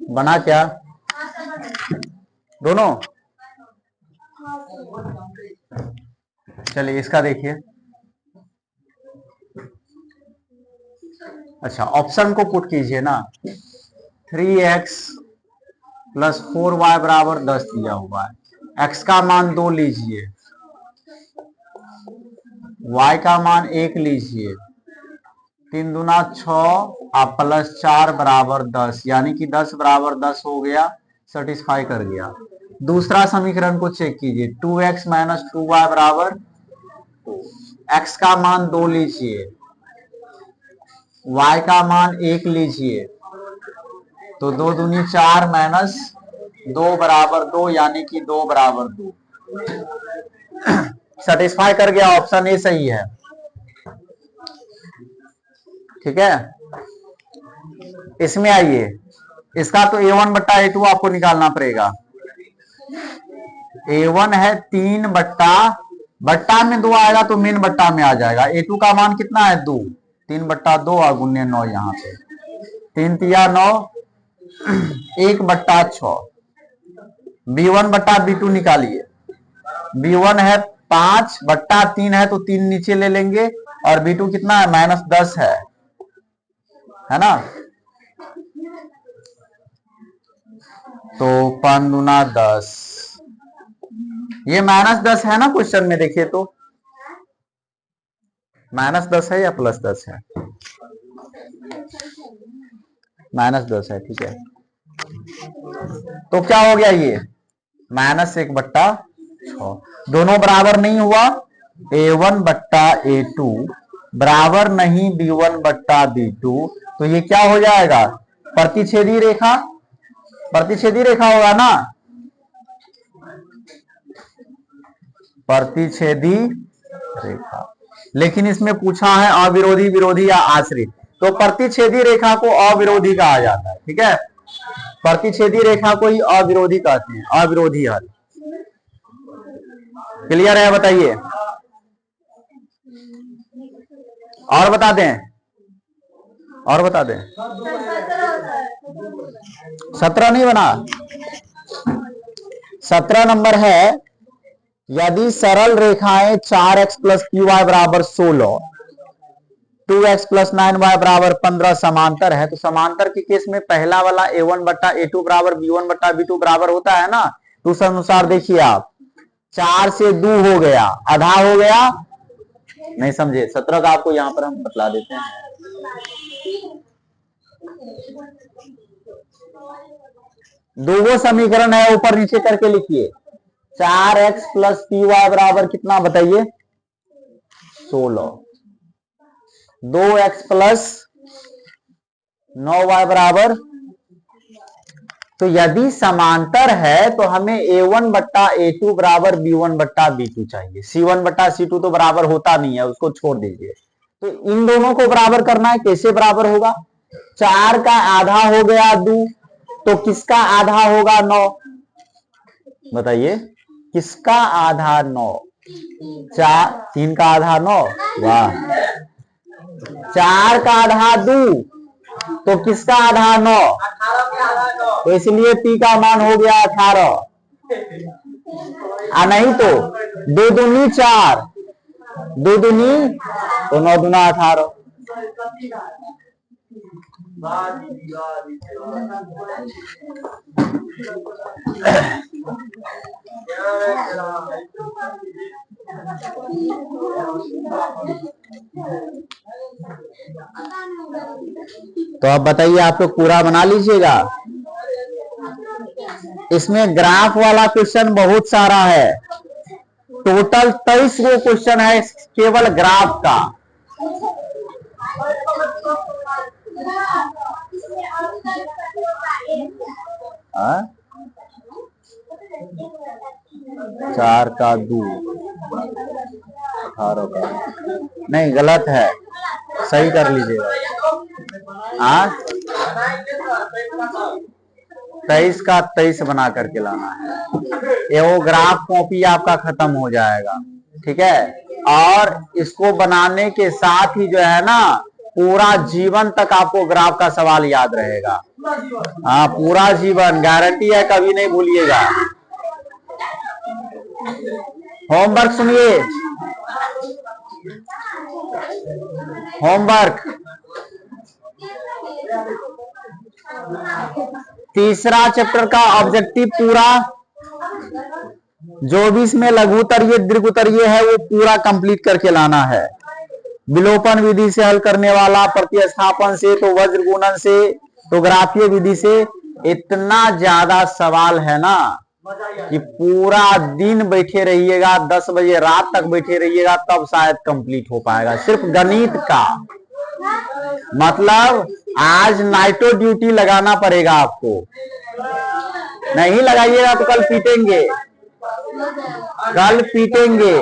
बना क्या दोनों? चलिए इसका देखिए। अच्छा, ऑप्शन को पुट कीजिए ना। 3x प्लस 4y बराबर 10 दिया हुआ है। x का मान 2 लीजिए, y का मान 1 लीजिए, 3 दूना 6 और प्लस 4 बराबर 10, यानी कि 10 बराबर 10 हो गया, सेटिस्फाई कर गया। दूसरा समीकरण को चेक कीजिए। 2x माइनस 2y बराबर, x का मान 2 लीजिए, y का मान 1 लीजिए, तो 2 दूनी 4 माइनस 2 बराबर 2, यानी कि 2 बराबर 2। सेटिस्फाई कर गया, ऑप्शन ए सही है। ठीक है, इसमें आइए, इसका तो a1 बट्टा a2 आपको निकालना पड़ेगा। a1 है 3 बट्टा में 2 आएगा तो मेन बट्टा में आ जाएगा। a2 का मान कितना है 2, 3 बट्टा 2 और गुने 9, यहाँ पे 3 तिया 9, 1 बट्टा 6। b1 बट्टा b2 निकालिए। b1 है 5 बट्टा 3 है तो 3 नीचे ले लेंगे, और b2 कितना है माइनस 10 है ना। तो 5 दूना 10, ये माइनस 10 है ना क्वेश्चन में, देखिए तो माइनस 10 है या प्लस 10 है? माइनस 10 है, ठीक है। तो क्या हो गया, ये माइनस 1 बट्टा 6, दोनों बराबर नहीं हुआ। a1 बट्टा a2 बराबर नहीं b1 बट्टा b2, तो ये क्या हो जाएगा, प्रतिच्छेदी रेखा, प्रतिच्छेदी रेखा होगा ना, प्रतिच्छेदी रेखा। लेकिन इसमें पूछा है अविरोधी, विरोधी या आश्रित, तो प्रतिच्छेदी रेखा को अविरोधी कहा जाता है। ठीक है, प्रतिच्छेदी रेखा को ही अविरोधी कहते हैं, अविरोधी हल। क्लियर है, बताइए और बता दें, और बता दें। 17 नहीं बना, 17 नंबर है, यदि सरल रेखाएं 4x प्लस क्यू वाई बराबर 16, 2x प्लस 9y बराबर 15 समांतर है, तो समांतर के केस में पहला वाला a1 बट्टा a2 बराबर b1 बट्टा b2 बराबर होता है ना। तो उस अनुसार देखिए आप, 4 से 2 हो गया, आधा हो गया, नहीं समझे, 17 का आपको यहां पर हम बतला देते हैं। दो समीकरण है, ऊपर नीचे करके लिखिए। 4x प्लस पी वाई बराबर कितना बताइए, 16, 2x प्लस 9y बराबर, तो यदि समांतर है तो हमें a1 बट्टा a2 बराबर b1 बट्टा b2 चाहिए। c1 बट्टा c2 तो बराबर होता नहीं है, उसको छोड़ दीजिए। तो इन दोनों को बराबर करना है, कैसे बराबर होगा, 4 का आधा हो गया 2, तो किसका आधा होगा 9, बताइए किसका आधा 9, 3 का आधा 9, वाह, 4 का आधा 2, तो किसका आधा 9, तो इसलिए पी का मान हो गया 18, नहीं तो 2 दूनी 4, 2 दूनी तो 9 दूना 18। तो अब बताइए, आप लोग पूरा बना लीजिएगा। इसमें ग्राफ वाला क्वेश्चन बहुत सारा है, टोटल 23 गो क्वेश्चन है केवल ग्राफ का। 4 का 2 18 का, नहीं गलत है, सही कर लीजिएगा। 23 का 23 बना करके लाना है। ये वो ग्राफ कॉपी आपका खत्म हो जाएगा, ठीक है। और इसको बनाने के साथ ही जो है ना, पूरा जीवन तक आपको ग्राफ का सवाल याद रहेगा। हाँ, पूरा जीवन गारंटी है, कभी नहीं भूलिएगा। होमवर्क सुनिए, होमवर्क तीसरा चैप्टर का ऑब्जेक्टिव पूरा, जो भी इसमें लघु उत्तरीय दीर्घ उत्तरीय है वो पूरा कंप्लीट करके लाना है। विलोपन विधि से हल करने वाला, प्रतिस्थापन से, तो वज्र गुणन से, तो ग्राफीय विधि से, इतना ज्यादा सवाल है ना कि पूरा दिन बैठे रहिएगा, 10 बजे रात तक बैठे रहिएगा, तब शायद कंप्लीट हो पाएगा। सिर्फ गणित का मतलब आज नाइटो ड्यूटी लगाना पड़ेगा आपको, नहीं लगाइएगा तो कल पीटेंगे, कल पीटेंगे।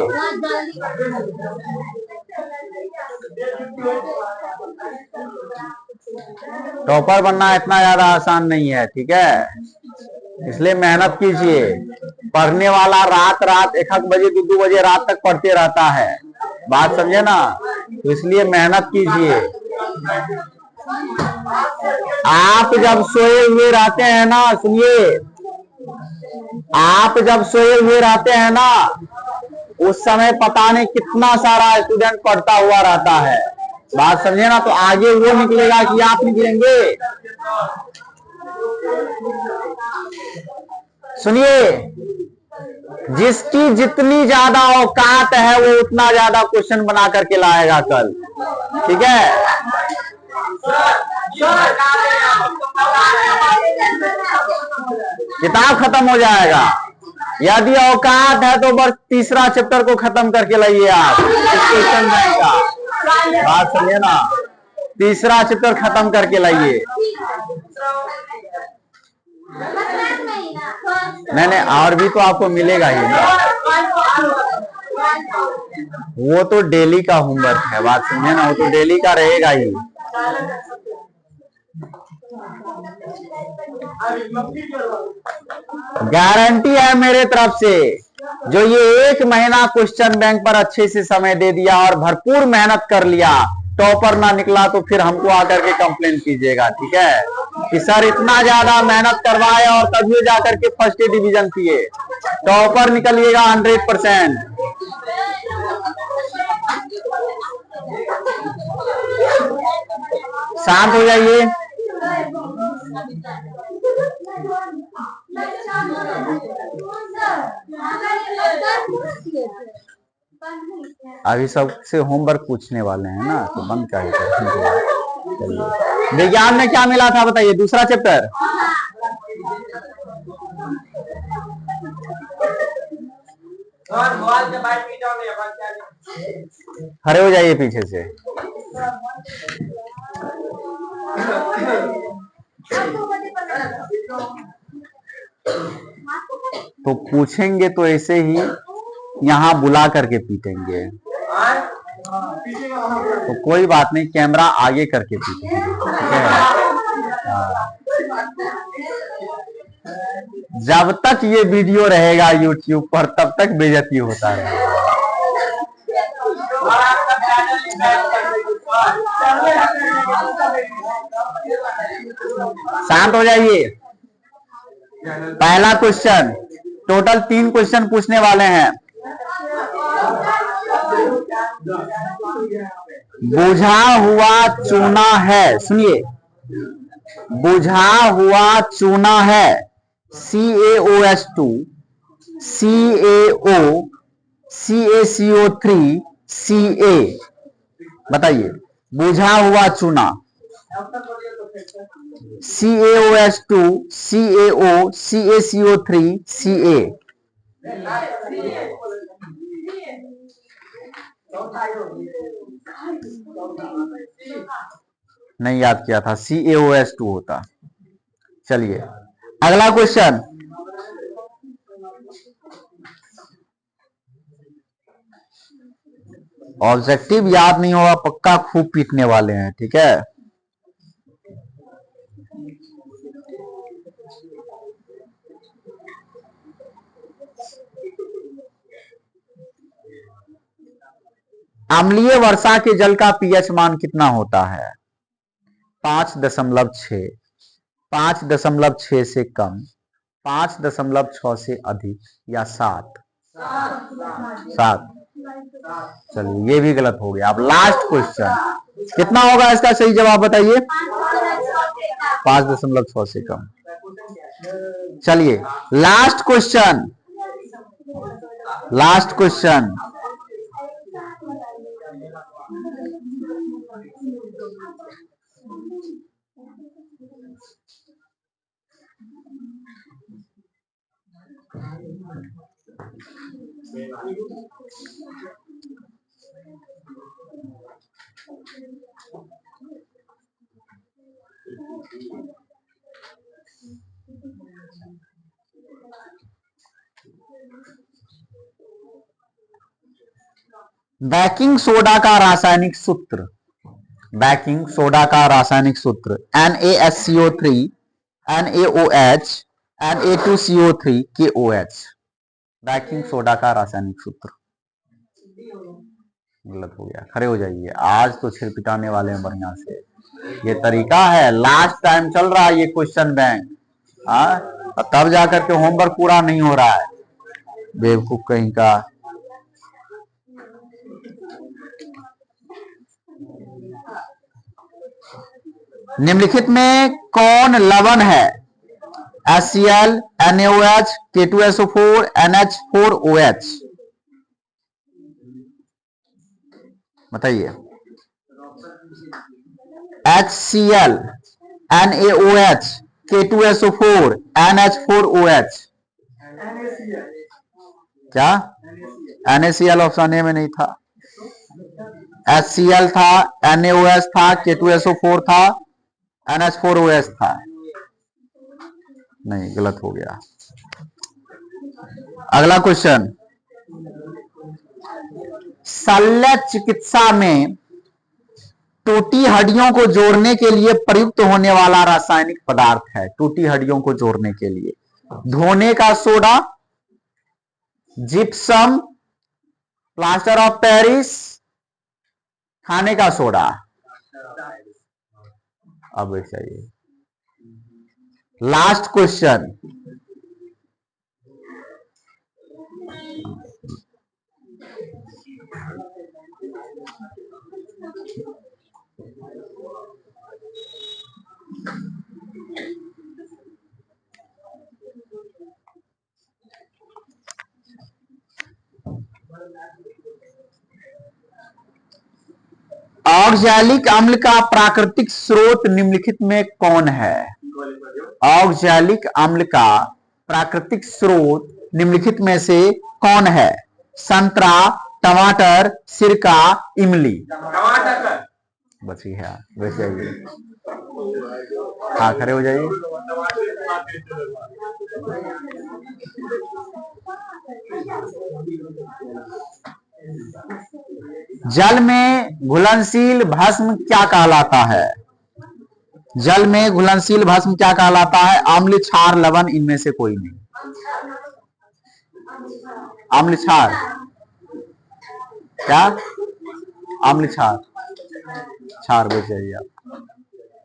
टॉपर बनना इतना ज्यादा आसान नहीं है, ठीक है, इसलिए मेहनत कीजिए। पढ़ने वाला रात रात 1 बजे 2 बजे रात तक पढ़ते रहता है, बात समझे ना, तो इसलिए मेहनत कीजिए। आप जब सोए हुए रहते हैं ना, सुनिए, आप जब सोए हुए रहते हैं ना, उस समय पता नहीं कितना सारा स्टूडेंट पढ़ता हुआ रहता है, बात समझे ना, तो आगे वो निकलेगा कि आप निकलेंगे। सुनिए, जिसकी जितनी ज्यादा औकात है वो उतना ज्यादा क्वेश्चन बना करके लाएगा कल, ठीक है। किताब खत्म हो जाएगा। यदि औकात है तो बस तीसरा चैप्टर को खत्म करके लाइए आप, क्वेश्चन बैंक का, बात समझिए ना, तीसरा चैप्टर खत्म करके लाइए। नहीं नहीं, और भी तो आपको मिलेगा ही ना, वो तो डेली का होमवर्क है, बात समझे ना, वो तो डेली का रहेगा ही। गारंटी है मेरे तरफ से, जो ये 1 महीना क्वेश्चन बैंक पर अच्छे से समय दे दिया और भरपूर मेहनत कर लिया, टॉपर ना निकला तो फिर हमको आकर के कंप्लेन कीजिएगा, ठीक है, कि सर इतना ज्यादा मेहनत करवाए और तभी जाकर के फर्स्ट डिवीजन किए। टॉपर निकलिएगा 100%। शांत हो जाइए। अभी सबसे होमवर्क पूछने वाले हैं ना, तो बंद कर। चलिए, विज्ञान में क्या मिला था बताइए, दूसरा चैप्टर। खड़े हो जाइए पीछे से। तो पूछेंगे तो ऐसे ही यहाँ बुला करके पीटेंगे, तो कोई बात नहीं, कैमरा आगे करके पीटेंगे, जब तक ये वीडियो रहेगा YouTube पर तब तक बेइज्जती होता है। शांत हो जाइए। पहला क्वेश्चन, टोटल 3 क्वेश्चन पूछने वाले हैं। बुझा हुआ चूना है, सुनिए, बुझा हुआ चूना है, CaOH2, CaO, CaCO3, Ca। बताइए, बुझा हुआ चूना, CaOH2, CaO, CaCO3, Ca। नहीं याद किया था, CaOH2 होता। चलिए अगला क्वेश्चन, ऑब्जेक्टिव याद नहीं होगा पक्का खूब पीटने वाले हैं, ठीक है। अम्लीय वर्षा के जल का पीएच मान कितना होता है? 5.6, 5.6 से कम, 5.6 से अधिक, या 7? 7। चलिए ये भी गलत हो गया। अब लास्ट क्वेश्चन, कितना होगा इसका सही जवाब बताइए? 5.6 से कम। चलिए last question, last question, baking soda का रासायनिक सूत्र, बेकिंग सोडा का रासायनिक सूत्र NaSCO3 NaOH Na2CO3 KOH। Baking soda का रासायनिक सूत्र। गलत हो गया, खड़े हो जाइए। आज तो छिर पिटाने वाले हैं बढ़िया से। ये तरीका है, लास्ट टाइम चल रहा है ये क्वेश्चन बैंक, तब जाकर के होमवर्क पूरा नहीं हो रहा है, बेवकूफ कहीं का। निम्नलिखित में कौन लवण है? HCl, NaOH, K2SO4, NH4OH। बताइए। HCl, NaOH, K2SO4, NH4OH। क्या? NaCl ऑप्शन ए में नहीं था। HCl था, NaOH था, K2SO4 था, NH4OH था। नहीं, गलत हो गया। अगला क्वेश्चन, शल्य चिकित्सा में टूटी हड्डियों को जोड़ने के लिए प्रयुक्त होने वाला रासायनिक पदार्थ है। टूटी हड्डियों को जोड़ने के लिए धोने का soda, gypsum, plaster of Paris, खाने का सोडा। अब चाहिए लास्ट क्वेश्चन, ऑक्सैलिक अम्ल का प्राकृतिक स्रोत निम्नलिखित में कौन है? ऑक्सैलिक अम्ल का प्राकृतिक स्रोत निम्नलिखित में से कौन है? संतरा, टमाटर, सिरका, इमली। बची है, वैसे आइए। हाँ, खड़े हो जाइए। जल में घुलनशील भस्म क्या कहलाता है? जल में घुलनशील भस्म क्या कहलाता है? अम्ल, क्षार, लवण, इनमें से कोई नहीं। अम्ल, क्षार। क्या? अम्ल, क्षार। क्षार बच जाइए आप।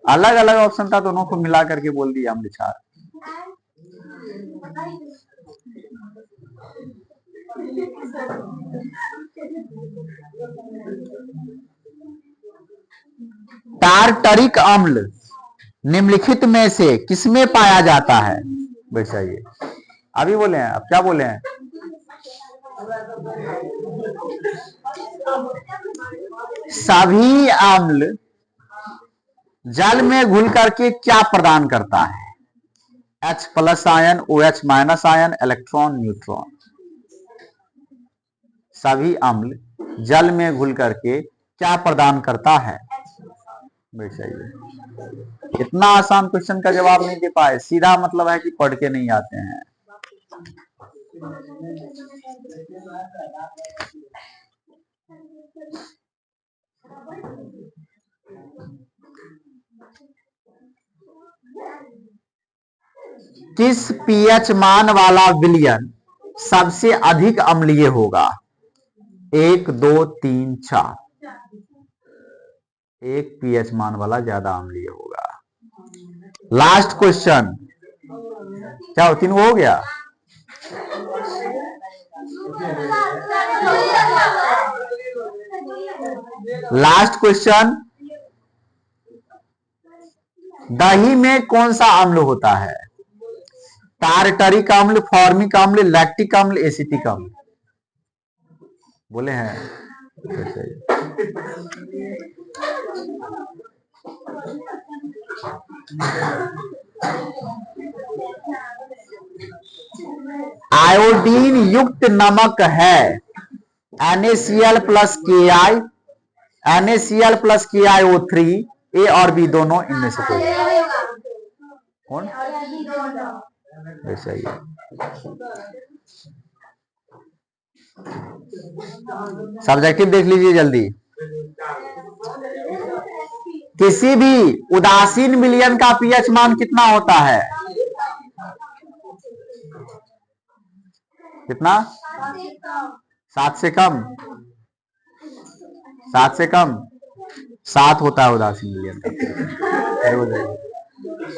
अलग अलग ऑप्शन था, दोनों को मिला करके बोल दिया अम्ल, क्षार। टार्टरिक अम्ल निम्नलिखित में से किसमें पाया जाता है? बताइए। अभी बोले हैं, अब क्या बोले हैं? सभी अम्ल जल में घुल करके क्या प्रदान करता है? H+ ion, OH- ion, electron, neutron. सभी अम्ल जल में घुल करके क्या प्रदान करता है? इतना आसान क्वेश्चन का जवाब नहीं दे पाए, सीधा मतलब है कि पढ़ के नहीं आते हैं। किस पीएच मान वाला विलयन सबसे अधिक अम्लीय होगा? 1, 2, 3, 4। 1 पीएच मान वाला ज्यादा अम्लीय होगा। लास्ट क्वेश्चन, क्या 3 हो गया? लास्ट क्वेश्चन, दही में कौन सा अम्ल होता है? टारटरिक अम्ल, फॉर्मिक अम्ल, लैक्टिक अम्ल, एसिटिक अम्ल? बोले हैं। आयोडीन युक्त नमक है NaCl plus KI, NaCl plus KiO3, ए और बी दोनों, इनमें से कोई? कौन? सही है। सब्जेक्टिव देख लीजिए जल्दी। किसी भी उदासीन विलयन का पीएच मान कितना होता है? कितना? 7 से कम? 7 से कम? 7 होता है उदासीन विलयन का।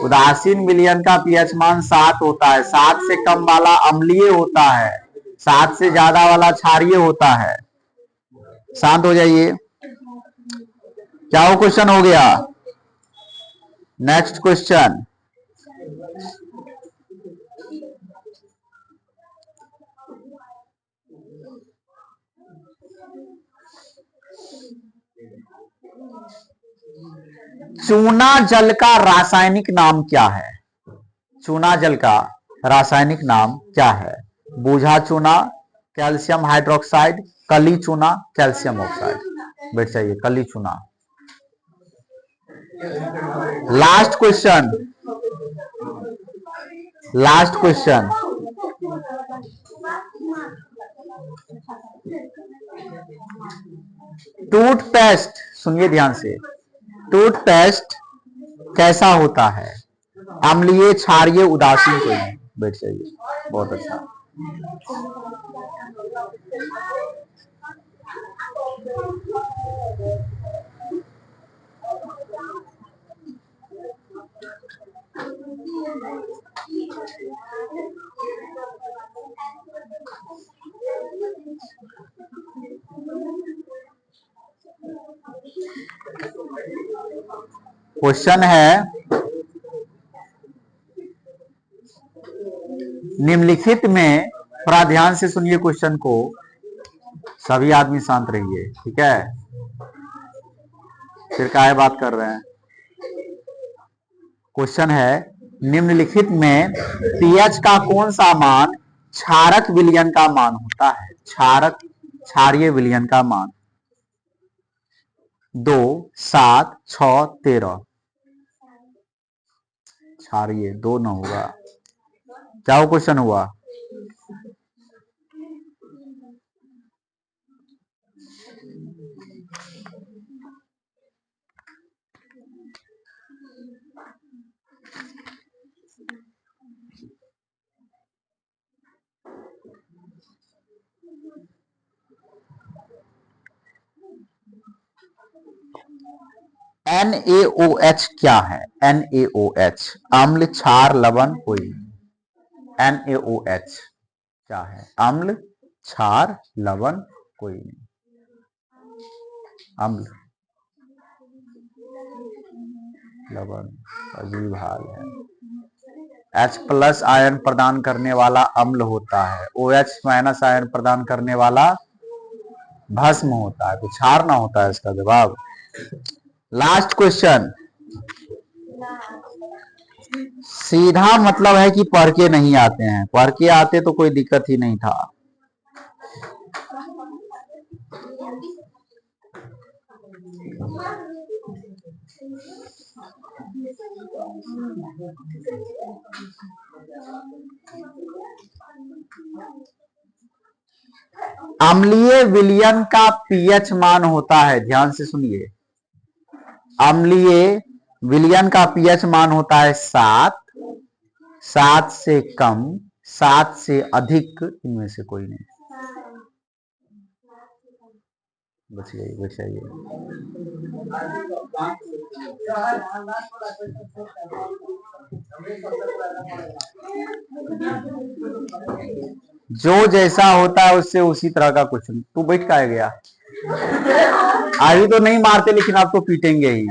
उदासीन विलयन का पीएच मान 7 होता है। 7 से कम वाला अम्लीय होता है, 7 से ज्यादा वाला क्षारीय होता है। शांत हो जाइए। क्या वो क्वेश्चन हो गया? नेक्स्ट क्वेश्चन, चूना जल का रासायनिक नाम क्या है? चूना जल का रासायनिक नाम क्या है? बूझा चूना, कैल्शियम हाइड्रोक्साइड, कली चूना, कैल्शियम ऑक्साइड? बैठ जाइए। कली चूना। Last question, last question, toothpaste, सुनिए ध्यान से, टूथपेस्ट कैसा होता है? अम्लीय, क्षारीय, उदासीन? कोई नहीं। बैठ जाइए। बहुत अच्छा। क्वेश्चन है, निम्नलिखित में, थोड़ा ध्यान से सुनिए क्वेश्चन को, सभी आदमी शांत रहिए, ठीक है? फिर काहे बात कर रहे हैं? क्वेश्चन है, निम्नलिखित में पीएच का कौन सा मान क्षारक विलयन का मान होता है? क्षारक, क्षारीय विलयन का मान? 2, 7, 6, 13? क्षारीय 2 न होगा। क्या वो क्वेश्चन हुआ? NaOH क्या है? NaOH अम्ल, क्षार, लवण? कोई नहीं। NaOH क्या है? अम्ल, क्षार, लवण? कोई नहीं। अम्ल, लवण, अजीब हाल है। H प्लस आयन प्रदान करने वाला अम्ल होता है, OH माइनस आयन प्रदान करने वाला भस्म होता है, तो क्षार ना होता है इसका जवाब। लास्ट क्वेश्चन, सीधा मतलब है कि पढ़ के नहीं आते हैं, पढ़ के आते तो कोई दिक्कत ही नहीं था। अम्लीय विलयन का पीएच मान होता है, ध्यान से सुनिए, अम्लीय विलयन का पीएच मान होता है 7, 7 से कम, 7 से अधिक, इनमें से कोई नहीं। बच गई, बचाइए। जो जैसा होता है उससे उसी तरह का कुछ। तू बैठ का गया, अभी तो नहीं मारते लेकिन आपको पीटेंगे ही।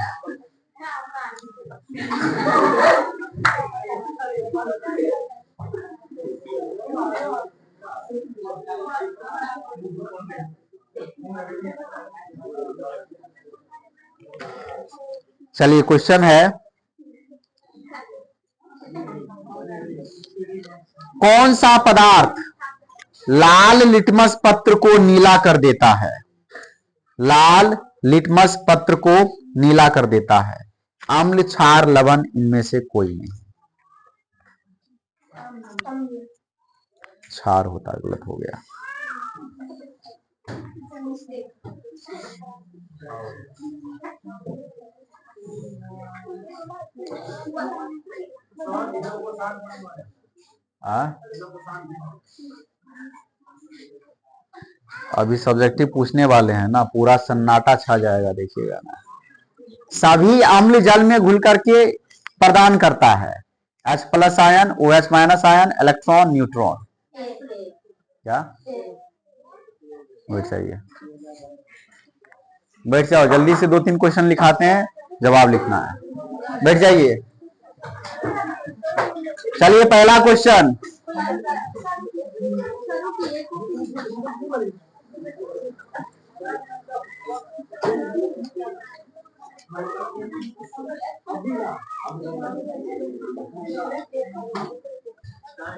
चलिए क्वेश्चन है, कौन सा पदार्थ लाल लिटमस पत्र को नीला कर देता है? लाल लिटमस पत्र को नीला कर देता है। अम्ल, क्षार, लवण, इनमें से कोई नहीं। क्षार होता है, गलत हो गया। अभी सब्जेक्टिव पूछने वाले हैं ना, पूरा सन्नाटा छा जाएगा, देखिएगा ना। सभी अम्ल जल में घुल करके प्रदान करता है H+ ion, OH- ion, electron, neutron. क्या बैठ जाइए, बैठ जाओ, जल्दी से 2-3 क्वेश्चन लिखाते हैं, जवाब लिखना है। बैठ जाइए। चलिए पहला क्वेश्चन,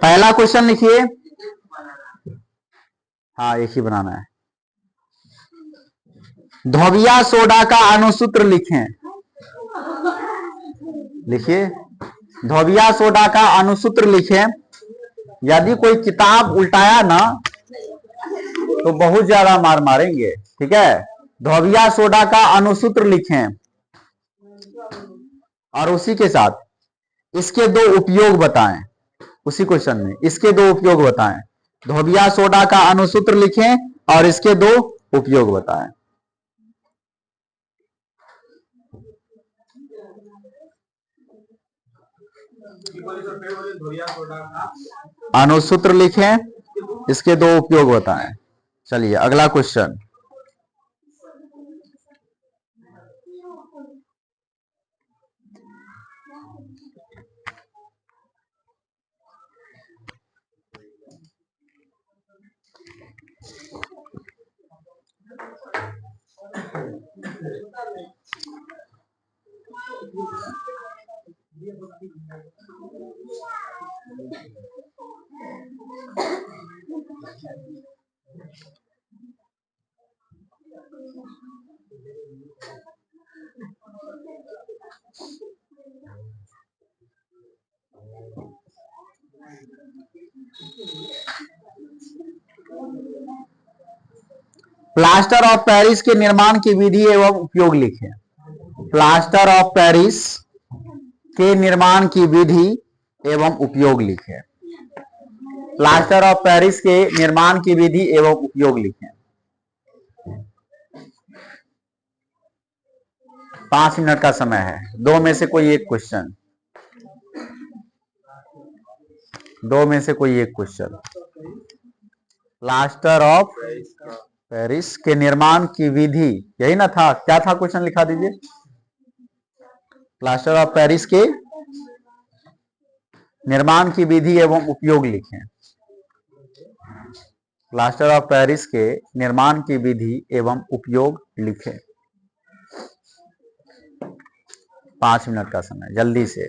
पहला क्वेश्चन लिखिए। हाँ, एक ही बनाना है। धोबिया सोडा का अणुसूत्र लिखें। लिखिए, धोबिया सोडा का अणुसूत्र लिखें। यदि कोई किताब उल्टाया ना तो बहुत ज्यादा मार मारेंगे, ठीक है। धोबिया सोडा का अणुसूत्र लिखें और उसी के साथ इसके 2 उपयोग बताएं। उसी क्वेश्चन में इसके 2 उपयोग बताएं। धोबिया सोडा का अणुसूत्र लिखें और इसके 2 उपयोग बताएं। अणुसूत्र लिखें, इसके 2 उपयोग बताएं। चलिए अगला क्वेश्चन, प्लास्टर ऑफ पेरिस के निर्माण की विधि एवं उपयोग लिखें। प्लास्टर ऑफ पेरिस के निर्माण की विधि एवं उपयोग लिखें। प्लास्टर ऑफ पेरिस के निर्माण की विधि एवं उपयोग लिखें। 5 मिनट का समय है। 2 में से कोई एक क्वेश्चन, 2 में से कोई एक क्वेश्चन। प्लास्टर ऑफ पेरिस के निर्माण की विधि, यही ना था? क्या था क्वेश्चन, लिखा दीजिए। प्लास्टर ऑफ पेरिस के निर्माण की विधि एवं उपयोग लिखें। प्लास्टर ऑफ पेरिस के निर्माण की विधि एवं उपयोग लिखें। 5 मिनट का समय, जल्दी से।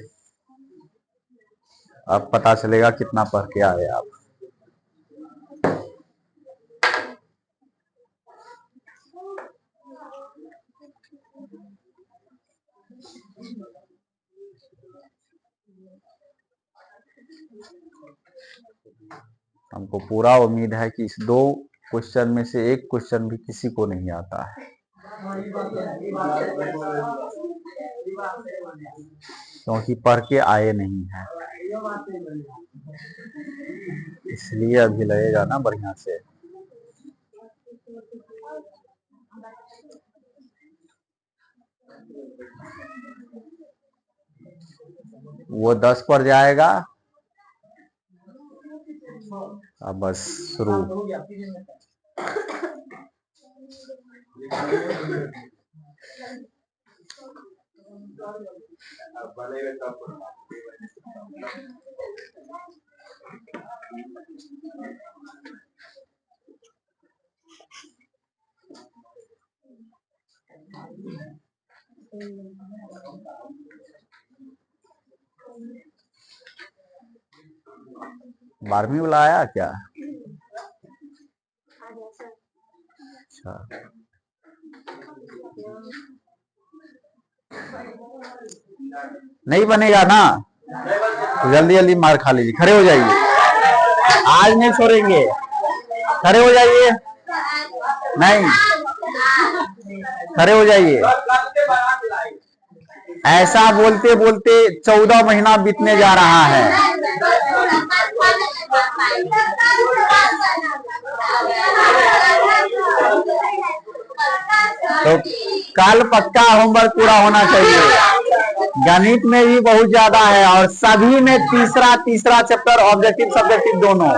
अब पता चलेगा कितना पढ़ के आए आप। हमको पूरा उम्मीद है कि इस 2 क्वेश्चन में से एक क्वेश्चन भी किसी को नहीं आता है, क्योंकि पढ़ के आए नहीं है, इसलिए अभी लगेगा ना बढ़िया से। वो 10 पर जाएगा, अब बस शुरू। बारहवीं वाला आया क्या? अच्छा, नहीं बनेगा ना तो जल्दी जल्दी मार खा लीजिए। खड़े हो जाइए, आज नहीं छोड़ेंगे, खड़े हो जाइए, नहीं खड़े हो जाइए। ऐसा बोलते बोलते 14 महीना बीतने जा रहा है। तो कल पक्का होमवर्क पूरा होना चाहिए। गणित में भी बहुत ज्यादा है और सभी में तीसरा चैप्टर ऑब्जेक्टिव सब्जेक्टिव दोनों।